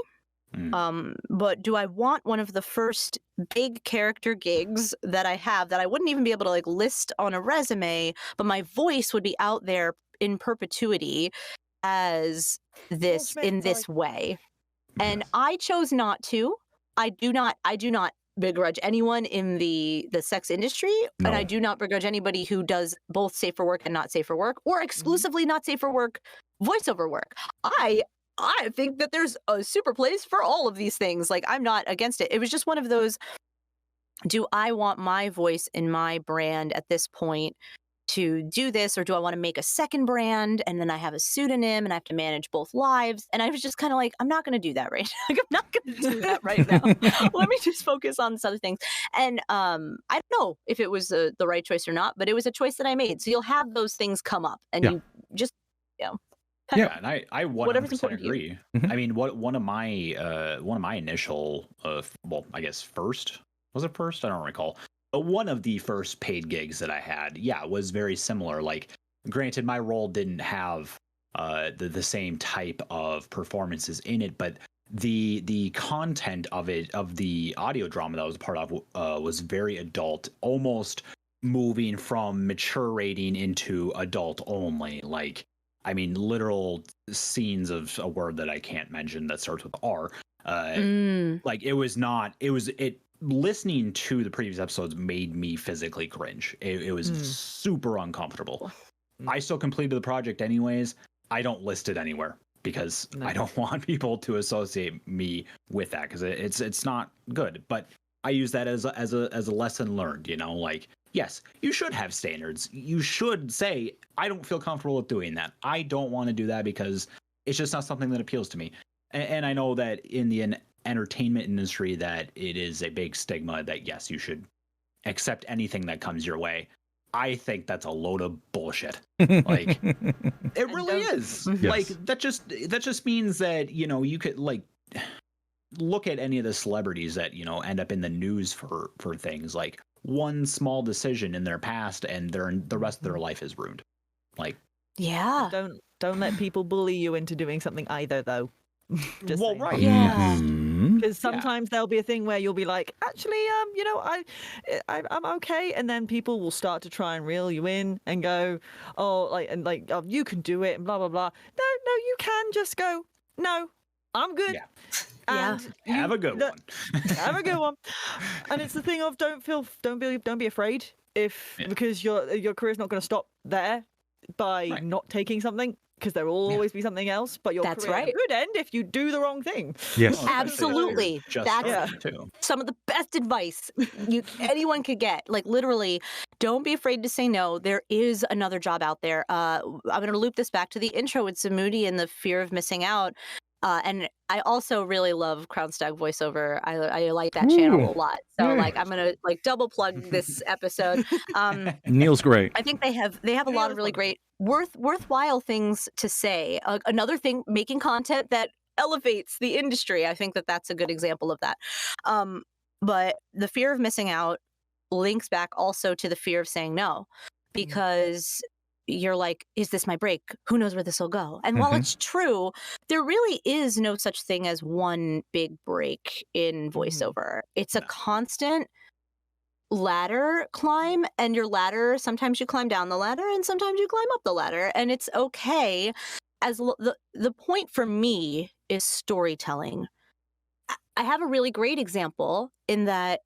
E: But do I want one of the first big character gigs that I have that I wouldn't even be able to like list on a resume, but my voice would be out there in perpetuity as this in this way? And I chose not to. I do not begrudge anyone in the sex industry, and I do not begrudge anybody who does both safe for work and not safe for work, or exclusively not safe for work voiceover work. I think that there's a super place for all of these things. Like, I'm not against it. It was just one of those, do I want my voice in my brand at this point to do this, or do I want to make a second brand and then I have a pseudonym and I have to manage both lives? And I was just kind of like, I'm not going to do that right now. Like, I'm not going to do that right now. Let me just focus on this other things. And I don't know if it was the right choice or not, but it was a choice that I made. So you'll have those things come up, and you just,
C: Yeah, and I 100% agree. I mean, one of my initial, I guess first, was it first? I don't recall. But one of the first paid gigs that I had, was very similar. Like, granted, my role didn't have the same type of performances in it, but the content of the audio drama that I was a part of was very adult, almost moving from mature rating into adult only. Like, I mean, literal scenes of a word that I can't mention that starts with R. Like, listening to the previous episodes made me physically cringe. It was super uncomfortable. I still completed the project anyways. I don't list it anywhere because I don't want people to associate me with that, because it's not good. But I use that as a lesson learned, you know, like, yes, you should have standards. You should say, I don't feel comfortable with doing that. I don't want to do that because it's just not something that appeals to me. And I know that in the entertainment industry that it is a big stigma that, yes, you should accept anything that comes your way. I think that's a load of bullshit. Like, it really is.
F: Yes.
C: Like, that just means that, you know, you could, like, look at any of the celebrities that, you know, end up in the news for things. Like, one small decision in their past and the rest of their life is ruined. Like,
E: yeah.
B: Don't let people bully you into doing something either, though. Just
C: well,
B: saying.
C: right.
E: Yeah.
B: Because sometimes there'll be a thing where you'll be like, actually, you know, I'm okay, and then people will start to try and reel you in and go, oh, you can do it, and blah blah blah. No, you can just go, no, I'm good.
C: Yeah.
B: And
C: Have a good one.
B: Have a good one. And it's the thing of don't be afraid because your career's not going to stop there by not taking something. Because there will always be something else, but your career could end if you do the wrong thing.
F: Yes,
E: absolutely. That's
C: too.
E: Some of the best advice anyone could get. Like, literally, don't be afraid to say no. There is another job out there. I'm going to loop this back to the intro with Zamoody and the fear of missing out. And I also really love Crown Stag voiceover. I like that channel a lot. So like, I'm gonna like double plug this episode.
F: Neil's great.
E: I think they have a lot of really great worthwhile things to say. Another thing, making content that elevates the industry. I think that's a good example of that. But the fear of missing out links back also to the fear of saying no, because you're like, is this my break? Who knows where this will go? And while it's true, there really is no such thing as one big break in voiceover. It's a constant ladder climb, and your ladder, sometimes you climb down the ladder and sometimes you climb up the ladder, and it's okay. As the point for me is storytelling. I have a really great example in that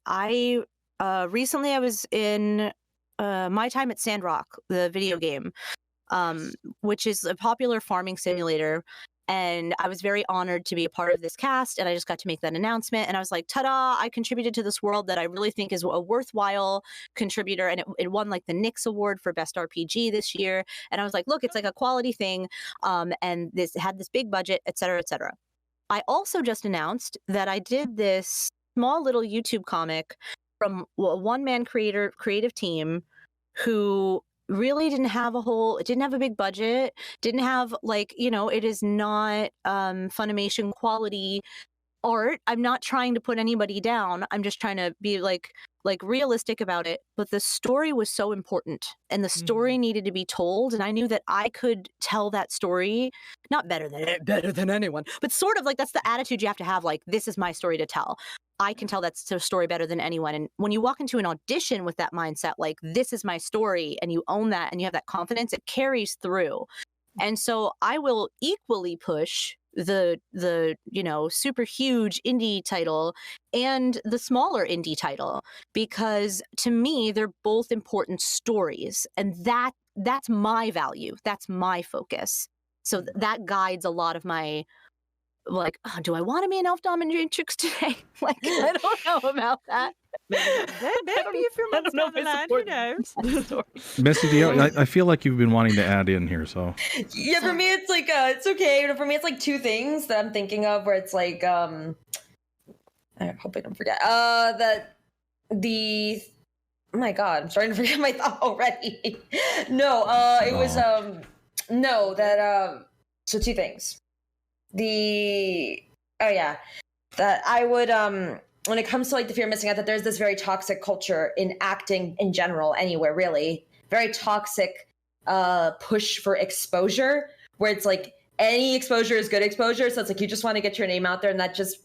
E: recently I was in my time at Sandrock, the video game, which is a popular farming simulator. And I was very honored to be a part of this cast, and I just got to make that announcement. And I was like, ta-da, I contributed to this world that I really think is a worthwhile contributor. And it won like the Nix Award for Best RPG this year. And I was like, look, it's like a quality thing. And this had this big budget, et cetera, et cetera. I also just announced that I did this small little YouTube comic from a one-man creative team who really didn't have a big budget, didn't have it is not Funimation quality art. I'm not trying to put anybody down. I'm just trying to be like realistic about it. But the story was so important, and the story needed to be told. And I knew that I could tell that story, not better than anyone, but sort of like that's the attitude you have to have. Like, this is my story to tell. I can tell that story better than anyone. And when you walk into an audition with that mindset, like, this is my story, and you own that and you have that confidence, it carries through. And so I will equally push the super huge indie title and the smaller indie title, because to me they're both important stories, and that's my value, that's my focus. So that guides a lot of my, like, oh, do I want to be an elf dominatrix today? Like, I don't know about that.
B: Maybe a few months down the line, who knows?
F: Misty, I feel like you've been wanting to add in here, so.
D: Yeah, for me it's like it's okay. For me it's like two things that I'm thinking of where it's like I hope I don't forget. Oh my god, I'm starting to forget my thought already. So two things. That I would when it comes to like the fear of missing out, that there's this very toxic culture in acting in general, anywhere really, very toxic push for exposure, where it's like any exposure is good exposure. So it's like you just want to get your name out there, and that just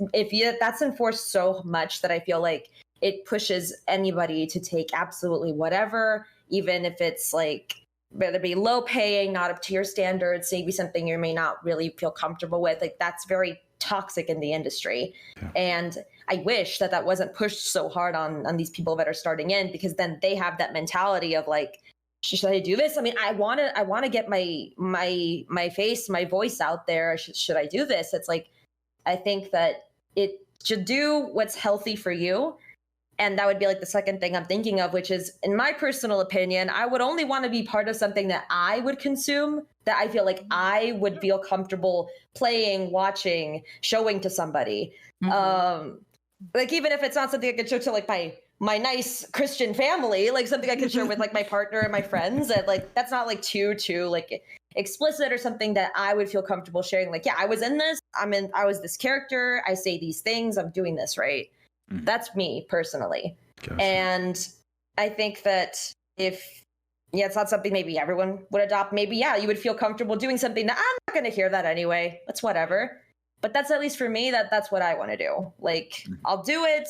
D: that's enforced so much that I feel like it pushes anybody to take absolutely whatever, even if it's like whether it be low paying, not up to your standards, maybe something you may not really feel comfortable with. Like that's very toxic in the industry. Yeah. And I wish that wasn't pushed so hard on these people that are starting in, because then they have that mentality of like, should I do this? I mean, I want to get my face, my voice out there. Should I do this? It's like, I think that it should do what's healthy for you. And that would be like the second thing I'm thinking of, which is, in my personal opinion, I would only want to be part of something that I would consume, that I feel like I would feel comfortable playing, watching, showing to somebody. Mm-hmm. Like, even if it's not something I could show to like my nice Christian family, like something I could share with like my partner and my friends, and like that's not like too like explicit, or something that I would feel comfortable sharing. Like, yeah, I was in this, I was this character, I say these things, I'm doing this, right? Mm. That's me personally. Gotcha. And I think that if it's not something maybe everyone would adopt, maybe you would feel comfortable doing something that I'm not going to hear that anyway. That's whatever. But that's, at least for me, that's what I want to do. Like, I'll do it.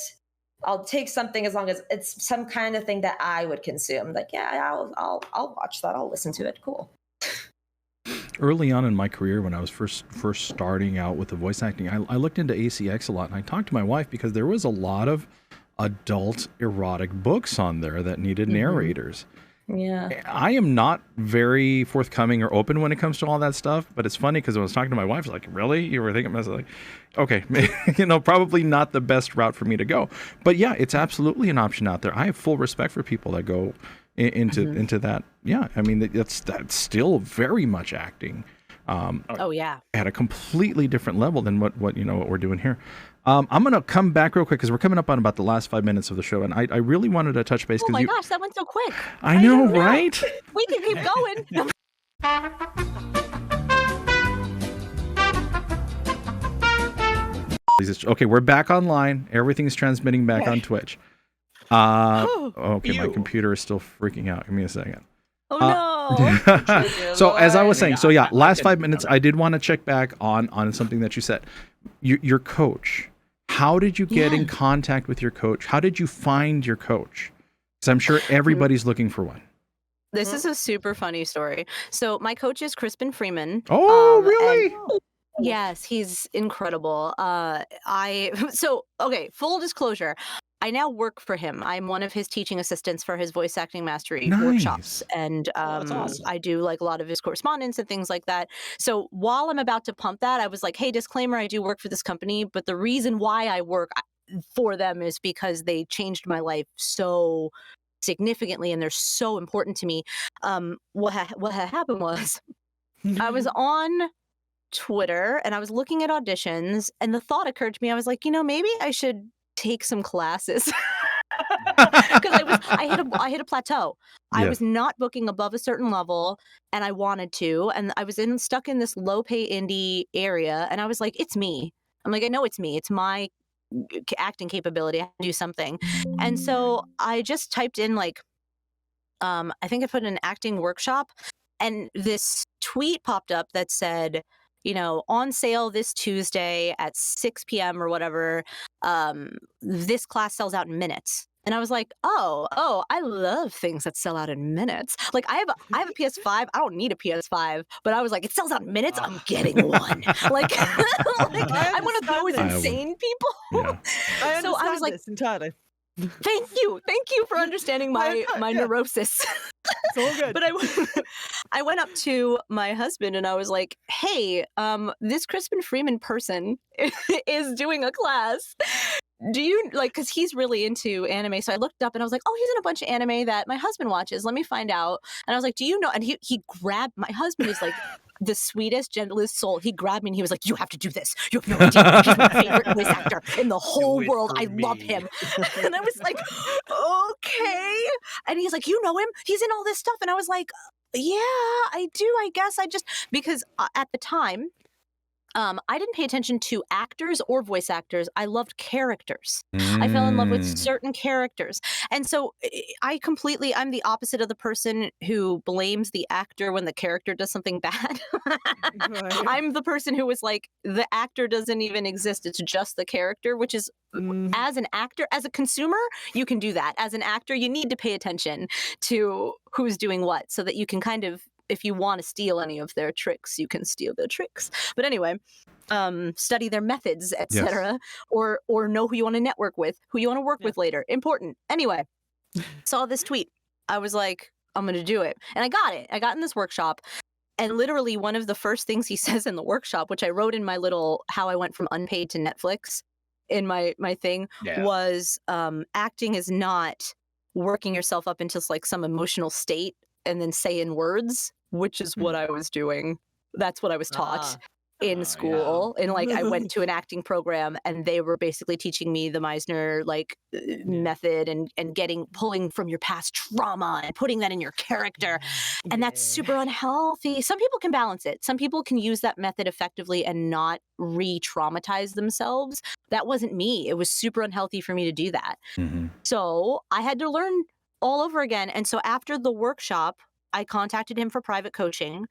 D: I'll take something as long as it's some kind of thing that I would consume. Like, I'll watch that. I'll listen to it. Cool.
F: Early on in my career, when I was first starting out with the voice acting, I looked into ACX a lot, and I talked to my wife because there was a lot of adult erotic books on there that needed narrators.
D: Yeah.
F: I am not very forthcoming or open when it comes to all that stuff, but it's funny because when I was talking to my wife, she's like, really? You were thinking? I was like, okay, probably not the best route for me to go. But yeah, it's absolutely an option out there. I have full respect for people that go into that. Yeah, I mean, that's still very much acting. At a completely different level than what we're doing here. I'm going to come back real quick because we're coming up on about the last 5 minutes of the show, and I really wanted to touch base.
E: Oh my gosh, that went so quick.
F: I know, right?
E: We can keep going.
F: Okay, we're back online. Everything's transmitting back on Twitch. Okay, my computer is still freaking out. Give me a second.
E: Oh no.
F: So as I was saying, last 5 minutes, I did want to check back on something that you said. Your coach. How did you get in contact with your coach? How did you find your coach? Because I'm sure everybody's looking for one.
E: This is a super funny story. So my coach is Crispin Freeman.
F: Oh, really?
E: Yes, he's incredible. Full disclosure. I now work for him. I'm one of his teaching assistants for his voice acting mastery workshops. And awesome. I do like a lot of his correspondence and things like that. So while I'm about to pump that, I was like, hey, disclaimer, I do work for this company. But the reason why I work for them is because they changed my life so significantly and they're so important to me. What had happened was I was on Twitter and I was looking at auditions, and the thought occurred to me, I was like, maybe I should take some classes because I hit a plateau. Yeah. I was not booking above a certain level, and I wanted to, and I was stuck in this low pay indie area, and I was like, it's me. I'm like, I know it's me. It's my acting capability. I have to do something. And so I just typed in I think I put in an acting workshop, and this tweet popped up that said, on sale this Tuesday at 6 p.m. or whatever. This class sells out in minutes. And I was like, oh, I love things that sell out in minutes. Like I have a PS5. I don't need a PS5, but I was like, it sells out in minutes. I'm getting one. I'm one of those insane people.
B: Yeah.
E: So I was like,
B: this entirely.
E: Thank you for understanding my neurosis.
B: It's all good.
E: But I went up to my husband and I was like, hey, this Crispin Freeman person is doing a class. Do you because he's really into anime. So I looked up and I was like, oh, he's in a bunch of anime that my husband watches. Let me find out. And I was like, do you know? And he grabbed, my husband is like the sweetest, gentlest soul. He grabbed me and he was like, you have to do this. You have no idea. He's my favorite voice actor in the whole world. I love him. And I was like, okay. And he's like, you know him? He's in all this stuff. And I was like, yeah, I do. I guess because at the time, I didn't pay attention to actors or voice actors. I loved characters. I fell in love with certain characters. And so I'm the opposite of the person who blames the actor when the character does something bad.
B: Right.
E: I'm the person who was like, the actor doesn't even exist. It's just the character, which is, as an actor, as a consumer, you can do that. As an actor, you need to pay attention to who's doing what so that you can kind of, if you want to steal any of their tricks, you can steal their tricks. But anyway, study their methods, etc., or know who you want to network with, who you want to work with later. Important. Anyway, saw this tweet. I was like, I'm going to do it. And I got it. I got in this workshop. And literally one of the first things he says in the workshop, which I wrote in my little how I went from unpaid to Netflix in my thing, was acting is not working yourself up into like some emotional state and then saying words, which is what I was doing. That's what I was taught in school. And like I went to an acting program and they were basically teaching me the Meisner method and pulling from your past trauma and putting that in your character. And that's super unhealthy. Some people can balance it. Some people can use that method effectively and not re-traumatize themselves. That wasn't me. It was super unhealthy for me to do that. So I had to learn all over again. And so after the workshop, I contacted him for private coaching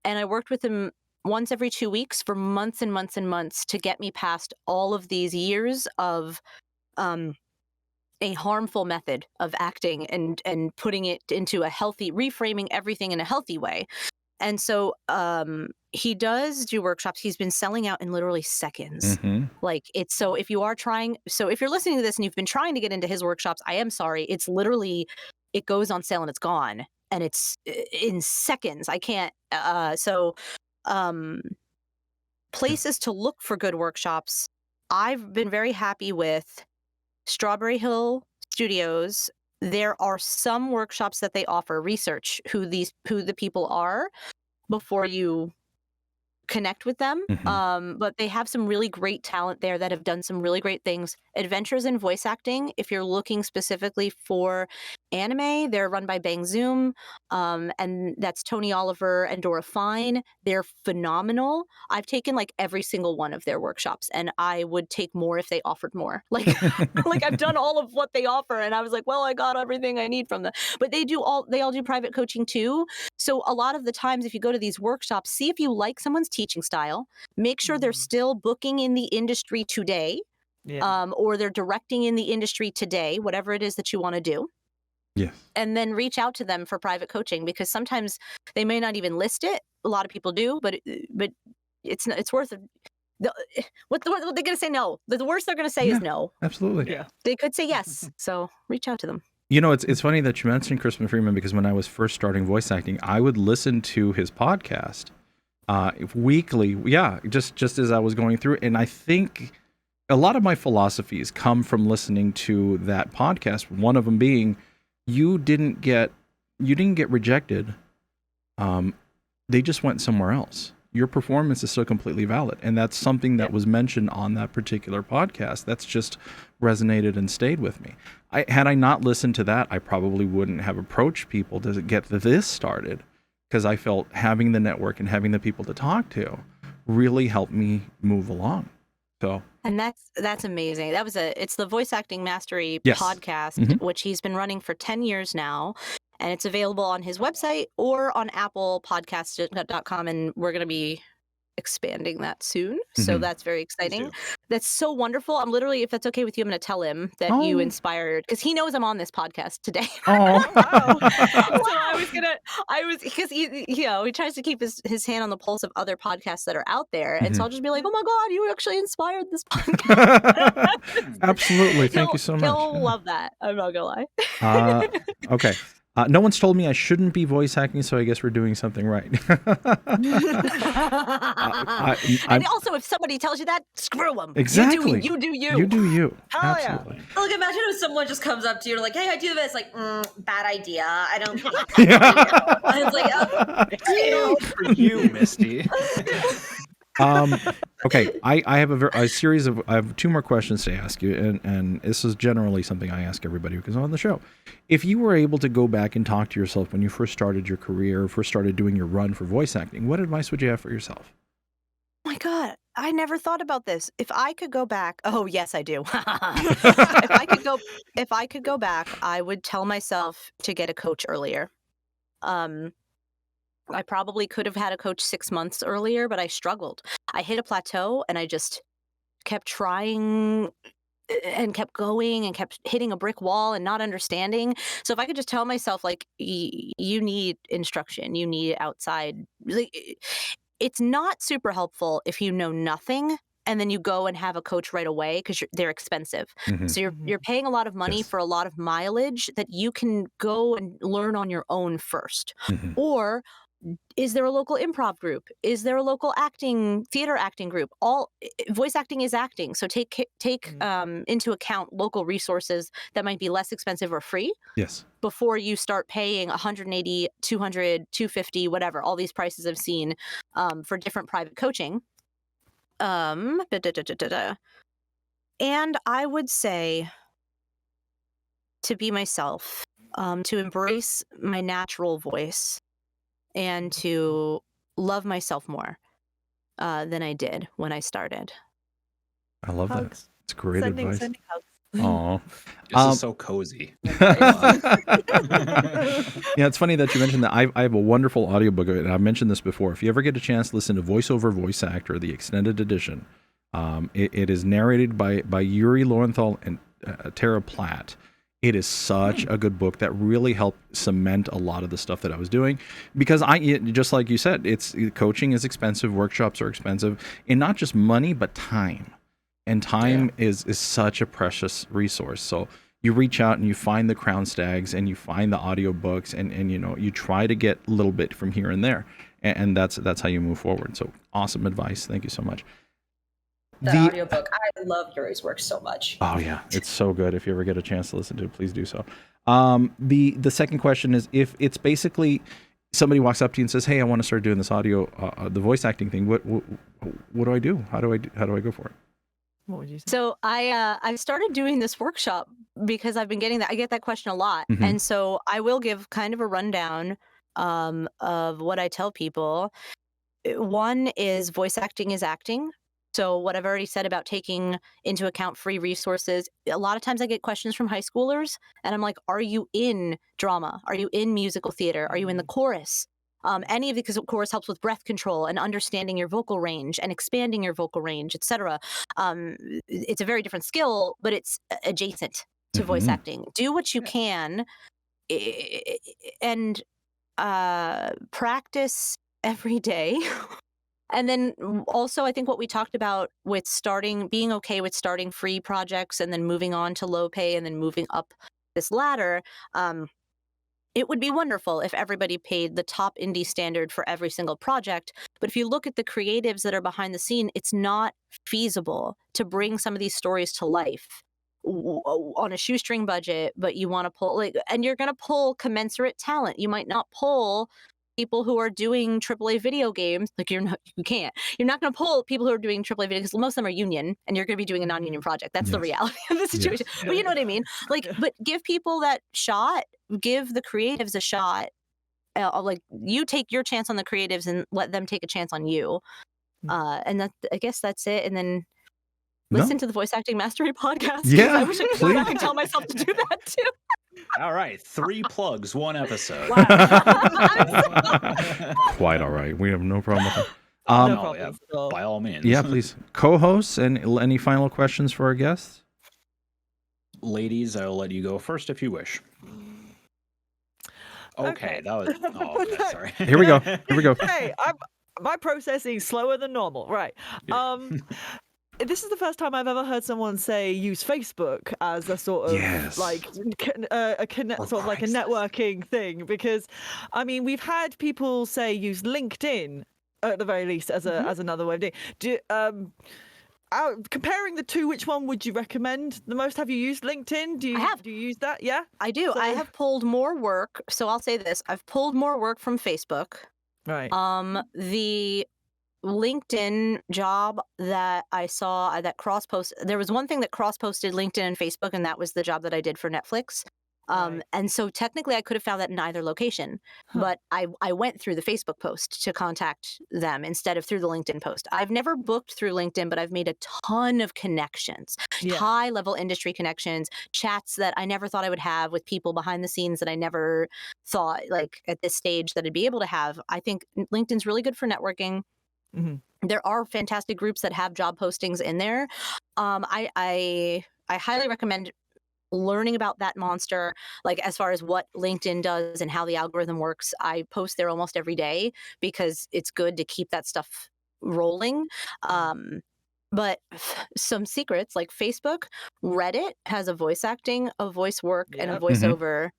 E: and I worked with him once every 2 weeks for months and months and months to get me past all of these years of a harmful method of acting and putting it into a healthy, reframing everything in a healthy way. And so he does do workshops. He's been selling out in literally seconds. Like it's so if you're listening to this and you've been trying to get into his workshops, I am sorry. It's literally, it goes on sale and it's gone. And it's in seconds. I can't. Places to look for good workshops. I've been very happy with Strawberry Hill Studios. There are some workshops that they offer. Research who the people are before you connect with them. But they have some really great talent there that have done some really great things. Adventures in Voice Acting, if you're looking specifically for anime, they're run by Bang Zoom, and that's Tony Oliver and Dora Fine. They're phenomenal. I've taken like every single one of their workshops, and I would take more if they offered more. Like, like I've done all of what they offer, and I was like, well, I got everything I need from them. But they all do private coaching too. So a lot of the times, if you go to these workshops, see if you like someone's teaching style. Make sure they're still booking in the industry today, or they're directing in the industry today, whatever it is that you want to do. And then reach out to them for private coaching, because sometimes they may not even list it. A lot of people do, but it's worth it. What they're going to say no. The worst they're going to say is no.
F: Absolutely.
E: They could say yes. So reach out to them.
F: You know, it's funny that you mentioned Crispin Freeman, because when I was first starting voice acting, I would listen to his podcast weekly. Just as I was going through. And I think a lot of my philosophies come from listening to that podcast. One of them being, you didn't get rejected. They just went somewhere else. Your performance is still completely valid. And that's something that was mentioned on that particular podcast. That's just resonated and stayed with me. Had I not listened to that, I probably wouldn't have approached people to get this started, because I felt having the network and having the people to talk to really helped me move along. So.
E: And that's amazing. It's the Voice Acting Mastery podcast, which he's been running for 10 years now. And it's available on his website or on applepodcast.com. And we're going to be expanding that soon. So that's very exciting. That's so wonderful. I'm literally, if that's okay with you, I'm going to tell him that you inspired, because he knows I'm on this podcast today. Because he tries to keep his hand on the pulse of other podcasts that are out there. And so I'll just be like, oh my God, you actually inspired this podcast.
F: Absolutely. Thank you so much.
E: He'll love that. I'm not going to lie.
F: Okay. No one's told me I shouldn't be voice hacking, so I guess we're doing something right.
E: And also, if somebody tells you that, screw them.
F: Exactly.
E: You do you.
F: You do you.
D: Hell
F: Absolutely.
D: yeah. Like, imagine if someone just comes up to you and like, hey, I do this. Like, bad idea. I don't think it's like, oh,
C: for you, Misty.
F: Okay, I have a series of, I have two more questions to ask you, and this is generally something I ask everybody who comes on the show. If you were able to go back and talk to yourself when you first started your career, first started doing your run for voice acting, what advice would you have for yourself?
E: Oh my God. I never thought about this. If I could go back, oh yes, I do. If I could go back, I would tell myself to get a coach earlier. I probably could have had a coach 6 months earlier, but I struggled. I hit a plateau and I just kept trying and kept going and kept hitting a brick wall and not understanding. So if I could just tell myself, like, you need instruction, you need outside, like, it's not super helpful if you know nothing and then you go and have a coach right away because they're expensive.
F: Mhm.
E: So you're paying a lot of money
F: Yes.
E: for a lot of mileage that you can go and learn on your own first.
F: Mhm.
E: Or is there a local improv group? Is there a local theater acting group? Voice acting is acting. So take into account local resources that might be less expensive or free
F: Yes.
E: before you start paying $180, $200, $250, whatever, all these prices I've seen for different private coaching. And I would say to be myself, to embrace my natural voice, and to love myself more than I did when I started.
F: I love that.
B: Hugs.
F: It's great advice.
B: Sending hugs.
F: Aw.
C: This is so cozy.
F: Yeah, it's funny that you mentioned that. I have a wonderful audiobook of it, and I've mentioned this before. If you ever get a chance to listen to Voiceover Voice Actor, the extended edition, it is narrated by Yuri Lowenthal and Tara Platt. It is such a good book that really helped cement a lot of the stuff that I was doing, because just like you said, coaching is expensive, workshops are expensive, and not just money, but time. And time is such a precious resource. So you reach out and you find the Crown Stags and you find the audiobooks and you try to get a little bit from here and there. And that's how you move forward. So awesome advice. Thank you so much.
D: The audiobook. I love Yuri's work so much.
F: Oh yeah, it's so good. If you ever get a chance to listen to it, please do so. The second question is, if it's basically somebody walks up to you and says, "Hey, I want to start doing this audio, the voice acting thing. What do I do? How do I go for it?"
B: What would you say?
E: So I started doing this workshop because I've been getting that. I get that question a lot,
F: Mhm.
E: and so I will give kind of a rundown of what I tell people. One is voice acting is acting. So what I've already said about taking into account free resources, a lot of times I get questions from high schoolers and I'm like, are you in drama? Are you in musical theater? Are you in the chorus? Any of it, because chorus helps with breath control and understanding your vocal range and expanding your vocal range, etc. It's a very different skill, but it's adjacent to voice
F: Mhm.
E: acting. Do what you can and practice every day. And then also, I think what we talked about with being okay with starting free projects and then moving on to low pay and then moving up this ladder, it would be wonderful if everybody paid the top indie standard for every single project. But if you look at the creatives that are behind the scene, it's not feasible to bring some of these stories to life on a shoestring budget, but you want to pull, and you're going to pull commensurate talent. You might not pull people who are doing AAA video games. You're not going to pull people who are doing AAA video because most of them are union, and you're going to be doing a non-union project. That's the
F: Yes.
E: reality of the situation.
F: Yes.
E: But you know what I mean? But give people that shot. Give the creatives a shot. You take your chance on the creatives and let them take a chance on you. And I guess that's it. And then listen to the Voice Acting Mastery podcast.
F: Yeah,
E: I wish I could go back and tell myself to do that too.
C: All right, 3 plugs, 1 episode.
F: Quite all right. We have no problem with that.
B: No
C: No,
B: problems at all.
C: by all means.
F: Yeah, please. Co-hosts, and any final questions for our guests?
C: Ladies, I'll let you go first if you wish. Okay, that was. Oh, okay, sorry.
F: Here we go.
B: Hey, my processing's slower than normal. Right. This is the first time I've ever heard someone say use Facebook as a sort of
F: Yes.
B: like a sort of like a networking thing, because I mean we've had people say use LinkedIn at the very least as another way of doing. Comparing the two, which one would you recommend the most? Have you used LinkedIn? Do you use that? Yeah,
E: I do. I have pulled more work. So I'll say this: I've pulled more work from Facebook.
B: Right.
E: The LinkedIn job that I saw that cross-post, there was one thing that cross-posted LinkedIn and Facebook, and that was the job that I did for Netflix. And so technically I could have found that in either location, but I went through the Facebook post to contact them instead of through the LinkedIn post. I've never booked through LinkedIn, but I've made a ton of connections, high level industry connections, chats that I never thought I would have with people behind the scenes that I never thought like at this stage that I'd be able to have. I think LinkedIn's really good for networking. There are fantastic groups that have job postings in there. I highly recommend learning about that monster, like as far as what LinkedIn does and how the algorithm works. I post there almost every day because it's good to keep that stuff rolling. But some secrets like Facebook, Reddit has a voice acting, a voice work, and a voiceover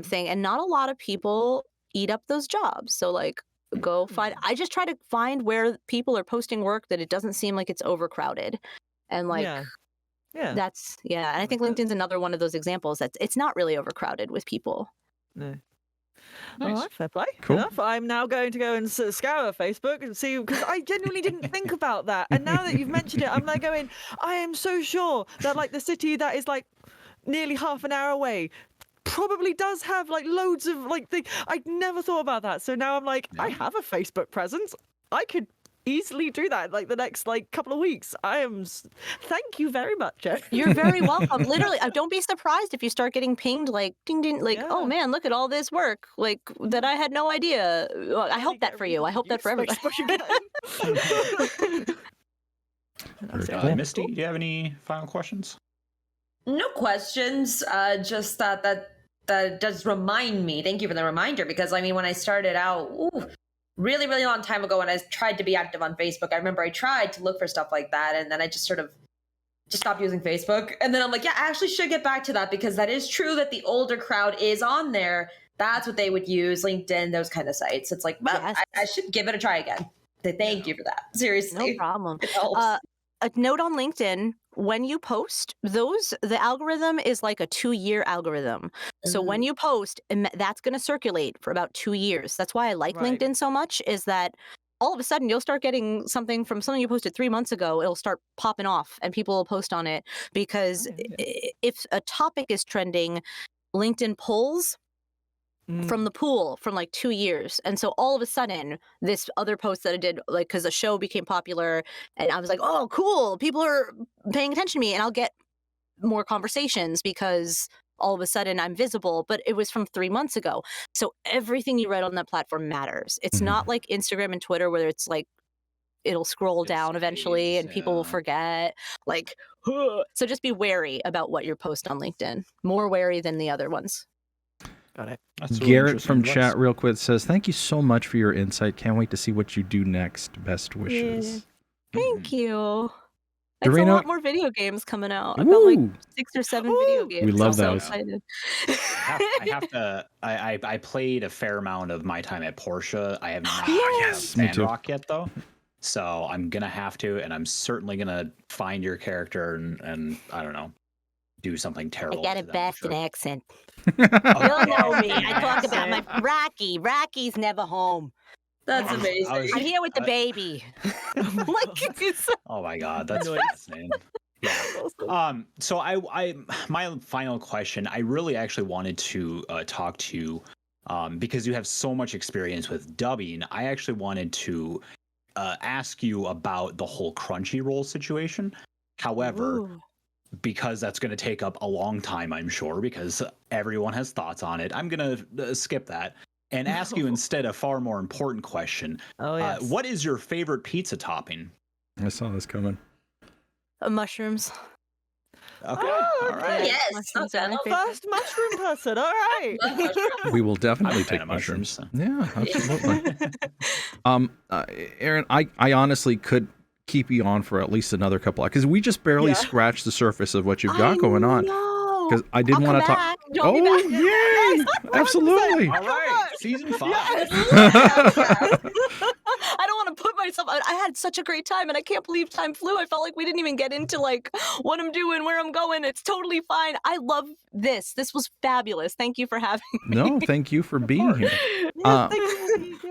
E: thing. And not a lot of people eat up those jobs. So like go find, I just try to find where people are posting work that it doesn't seem like it's overcrowded. And like, that's, and I think LinkedIn's another one of those examples that it's not really overcrowded with people.
B: No.
C: Nice.
B: All right, fair play.
F: Cool.
B: Enough. I'm now going to go and scour Facebook and see, because I genuinely didn't think about that. And now that you've mentioned it, I'm like going, I am so sure that like the city that is like nearly half an hour away probably does have like loads of like I never thought about that. So now I'm like, I have a Facebook presence. I could easily do that like the next like couple of weeks. Thank you very much, Erin.
E: You're very welcome. Literally, don't be surprised if you start getting pinged like ding ding, like oh man, look at all this work like that I had no idea. I hope that for you. I hope that for everybody.
C: Misty, do you have any final questions?
D: No questions. Just that does remind me. Thank you for the reminder, because I mean, when I started out, really, really long time ago, when I tried to be active on Facebook, I remember I tried to look for stuff like that, and then I just sort of stopped using Facebook. And then I'm like, yeah, I actually should get back to that, because that is true that the older crowd is on there. That's what they would use, LinkedIn, those kind of sites. It's like, well, I should give it a try again. Thank you for that. Seriously.
E: No problem.
D: It helps.
E: A note on LinkedIn, when you post the algorithm is like a 2-year algorithm. So when you post, that's going to circulate for about 2 years. That's why I like LinkedIn so much, is that all of a sudden you'll start getting something from something you posted 3 months ago. It'll start popping off and people will post on it, because if a topic is trending, LinkedIn pulls from the pool from like 2 years. And so all of a sudden this other post that I did, like, because the show became popular and I was like, oh cool, people are paying attention to me, and I'll get more conversations because all of a sudden I'm visible, but it was from 3 months ago. So everything you write on that platform matters. It's not like Instagram and Twitter where it's like it'll scroll down eventually and people will forget, like so just be wary about what you post on LinkedIn, more wary than the other ones.
B: Got it.
F: Garrett from chat real quick says, thank you so much for your insight. Can't wait to see what you do next. Best wishes.
E: Thank you. It's
F: Eldurrino,
E: a lot more video games coming out. I've got like 6 or 7 video games.
F: We love
E: I'm
F: those.
E: so excited.
C: I have to. I played a fair amount of my time at Porsche. I have not Sandrock yet though, so I'm gonna have to, and I'm certainly gonna find your character and I don't know, do something terrible.
E: I got a Boston accent.
C: You'll
E: know me. I talk about my Rocky. Rocky's never home.
D: That's amazing.
E: I'm here with the baby.
C: Oh my god, that's fascinating. Yeah. So my final question, I really actually wanted to talk to you, because you have so much experience with dubbing. I actually wanted to ask you about the whole Crunchyroll situation. However, because that's going to take up a long time, I'm sure, because everyone has thoughts on it, I'm going to skip that and ask you instead a far more important question. What is your favorite pizza topping?
F: I saw this coming.
E: Mushrooms.
C: Okay. All right.
D: Yes.
B: First mushroom person. All right.
F: We will definitely
C: I'm a fan
F: take
C: of
F: mushrooms.
C: mushrooms,
F: Yeah, absolutely. Erin, I honestly could keep you on for at least another couple, because we just barely scratched the surface of what you've got going on. Because I didn't want to talk.
E: Oh,
F: yay! Absolutely.
C: All right. Season 5.
E: I don't want to put myself. I had such a great time, and I can't believe time flew. I felt like we didn't even get into like what I'm doing, where I'm going. It's totally fine. I love this. This was fabulous. Thank you for having me.
F: No, thank you for being here.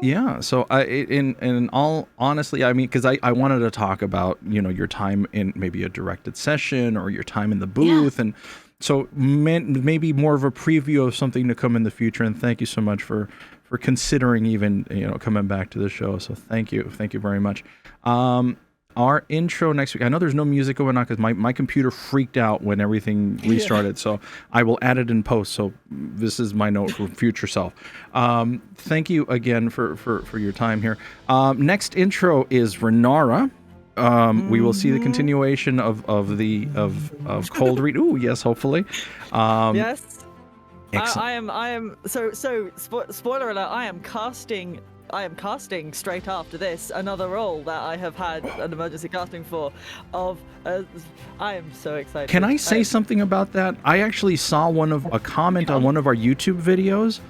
F: Yeah. So in all honestly, I mean, because I wanted to talk about your time in maybe a directed session or your time in the booth, and So maybe more of a preview of something to come in the future. And thank you so much for considering even coming back to the show. So thank you very much. Our intro next week. I know there's no music going on because my computer freaked out when everything restarted. So I will add it in post. So this is my note for future self. Thank you again for your time here. Next intro is Renara. We will see the continuation of Cold Read. Ooh, yes, hopefully.
B: Yes. I am. So spoiler alert. I am casting straight after this another role that I have had an emergency casting for. I am so excited.
F: Can I say something about that? I actually saw a comment on one of our YouTube videos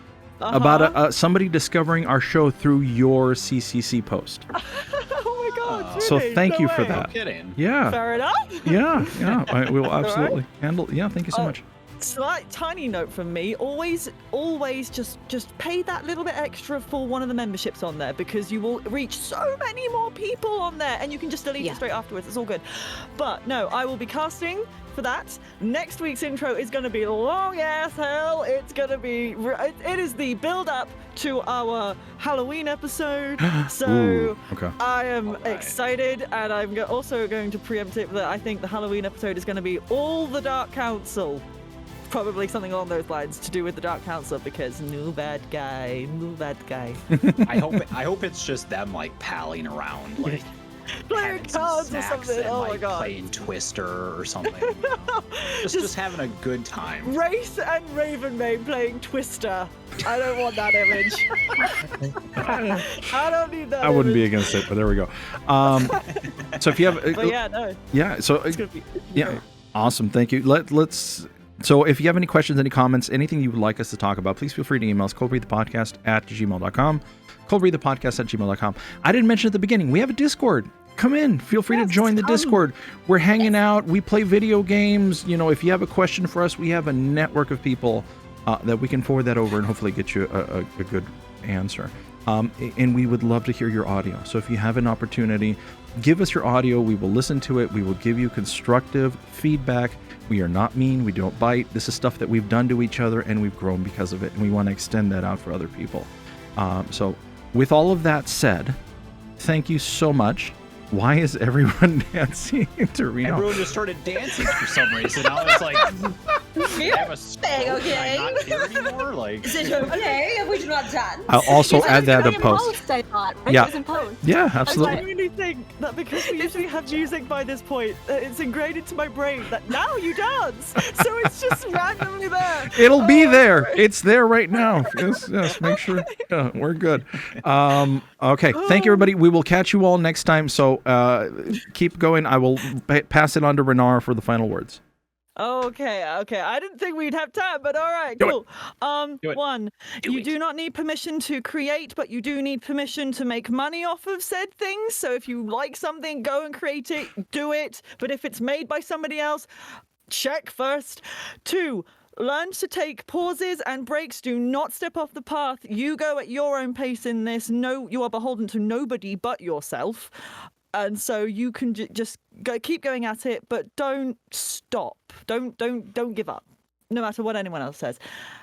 F: about somebody discovering our show through your CCC post.
B: Oh my God! Really?
F: So thank you for
C: No
F: that.
C: kidding.
F: Yeah.
B: Fair enough.
F: Yeah. I will absolutely handle. Yeah. Thank you so much.
B: Slight tiny note from me, always just pay that little bit extra for one of the memberships on there, because you will reach so many more people on there, and you can just delete it straight afterwards. It's all good. But no, I will be casting for that. Next week's intro is going to be long as hell. It's going to be, it is the build up to our Halloween episode. So
F: Ooh, okay.
B: I am excited, and I'm also going to preempt it that I think the Halloween episode is going to be all the Dark Council. Probably something along those lines to do with the Dark Council, because new bad guy.
C: I hope it's just them like palling around, like
B: playing cards or something.
C: And,
B: my God.
C: Playing Twister or something. Just having a good time.
B: Race and Ravenmane playing Twister. I don't want that image. I don't need that.
F: I wouldn't
B: image.
F: be against it, but there we go. So if you have,
B: But yeah, no.
F: yeah. So
B: It's gonna be
F: yeah, awesome. Thank you. Let's. So if you have any questions, any comments, anything you would like us to talk about, please feel free to email us, coldreadthepodcast@gmail.com, coldreadthepodcast@gmail.com. I didn't mention at the beginning, we have a Discord. Come in. Feel free to join the Discord. We're hanging out. We play video games. If you have a question for us, we have a network of people that we can forward that over and hopefully get you a good answer. And we would love to hear your audio. So if you have an opportunity, give us your audio. We will listen to it. We will give you constructive feedback. We are not mean. We don't bite. This is stuff that we've done to each other, and we've grown because of it. And we want to extend that out for other people. So with all of that said, thank you so much. Why is everyone dancing to Reno?
C: Everyone just started dancing for some reason. I was like, I have a stroke?
D: Okay.
C: Am I not here anymore? Like,
D: Is it okay if we do not dance?
F: I'll also add that in post.
E: I thought. Right?
F: Yeah.
E: It was in post.
F: Yeah,
B: I
F: absolutely.
B: genuinely think that because we usually have music by this point, it's ingrained into my brain that now you dance. So it's just randomly there.
F: It'll be there. It's there right now. Yes. Make sure we're good. Okay. Thank you, everybody. We will catch you all next time. So keep going. I will pass it on to Renara for the final words.
B: Okay. I didn't think we'd have time, but all right,
F: Do
B: cool.
C: Do it.
B: One,
C: Do
B: you
C: it.
B: do not need permission to create, but you do need permission to make money off of said things. So if you like something, go and create it, do it. But if it's made by somebody else, check first. 2, learn to take pauses and breaks. Do not step off the path. You go at your own pace in this. No, you are beholden to nobody but yourself. And so you can just keep going at it, but don't stop. Don't give up, no matter what anyone else says.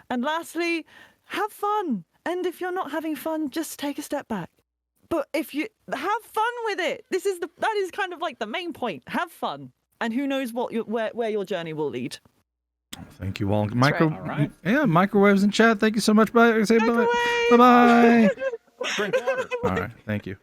B: And lastly, have fun. And if you're not having fun, just take a step back. But if you have fun with it, that is kind of like the main point. Have fun, and who knows where your journey will lead.
F: Thank you all.
E: right.
C: All right.
F: Yeah, microwaves in chat. Thank you so much. Bye. Say bye.
B: Microwave!
F: Bye.
C: Drink water.
F: All right. Thank you.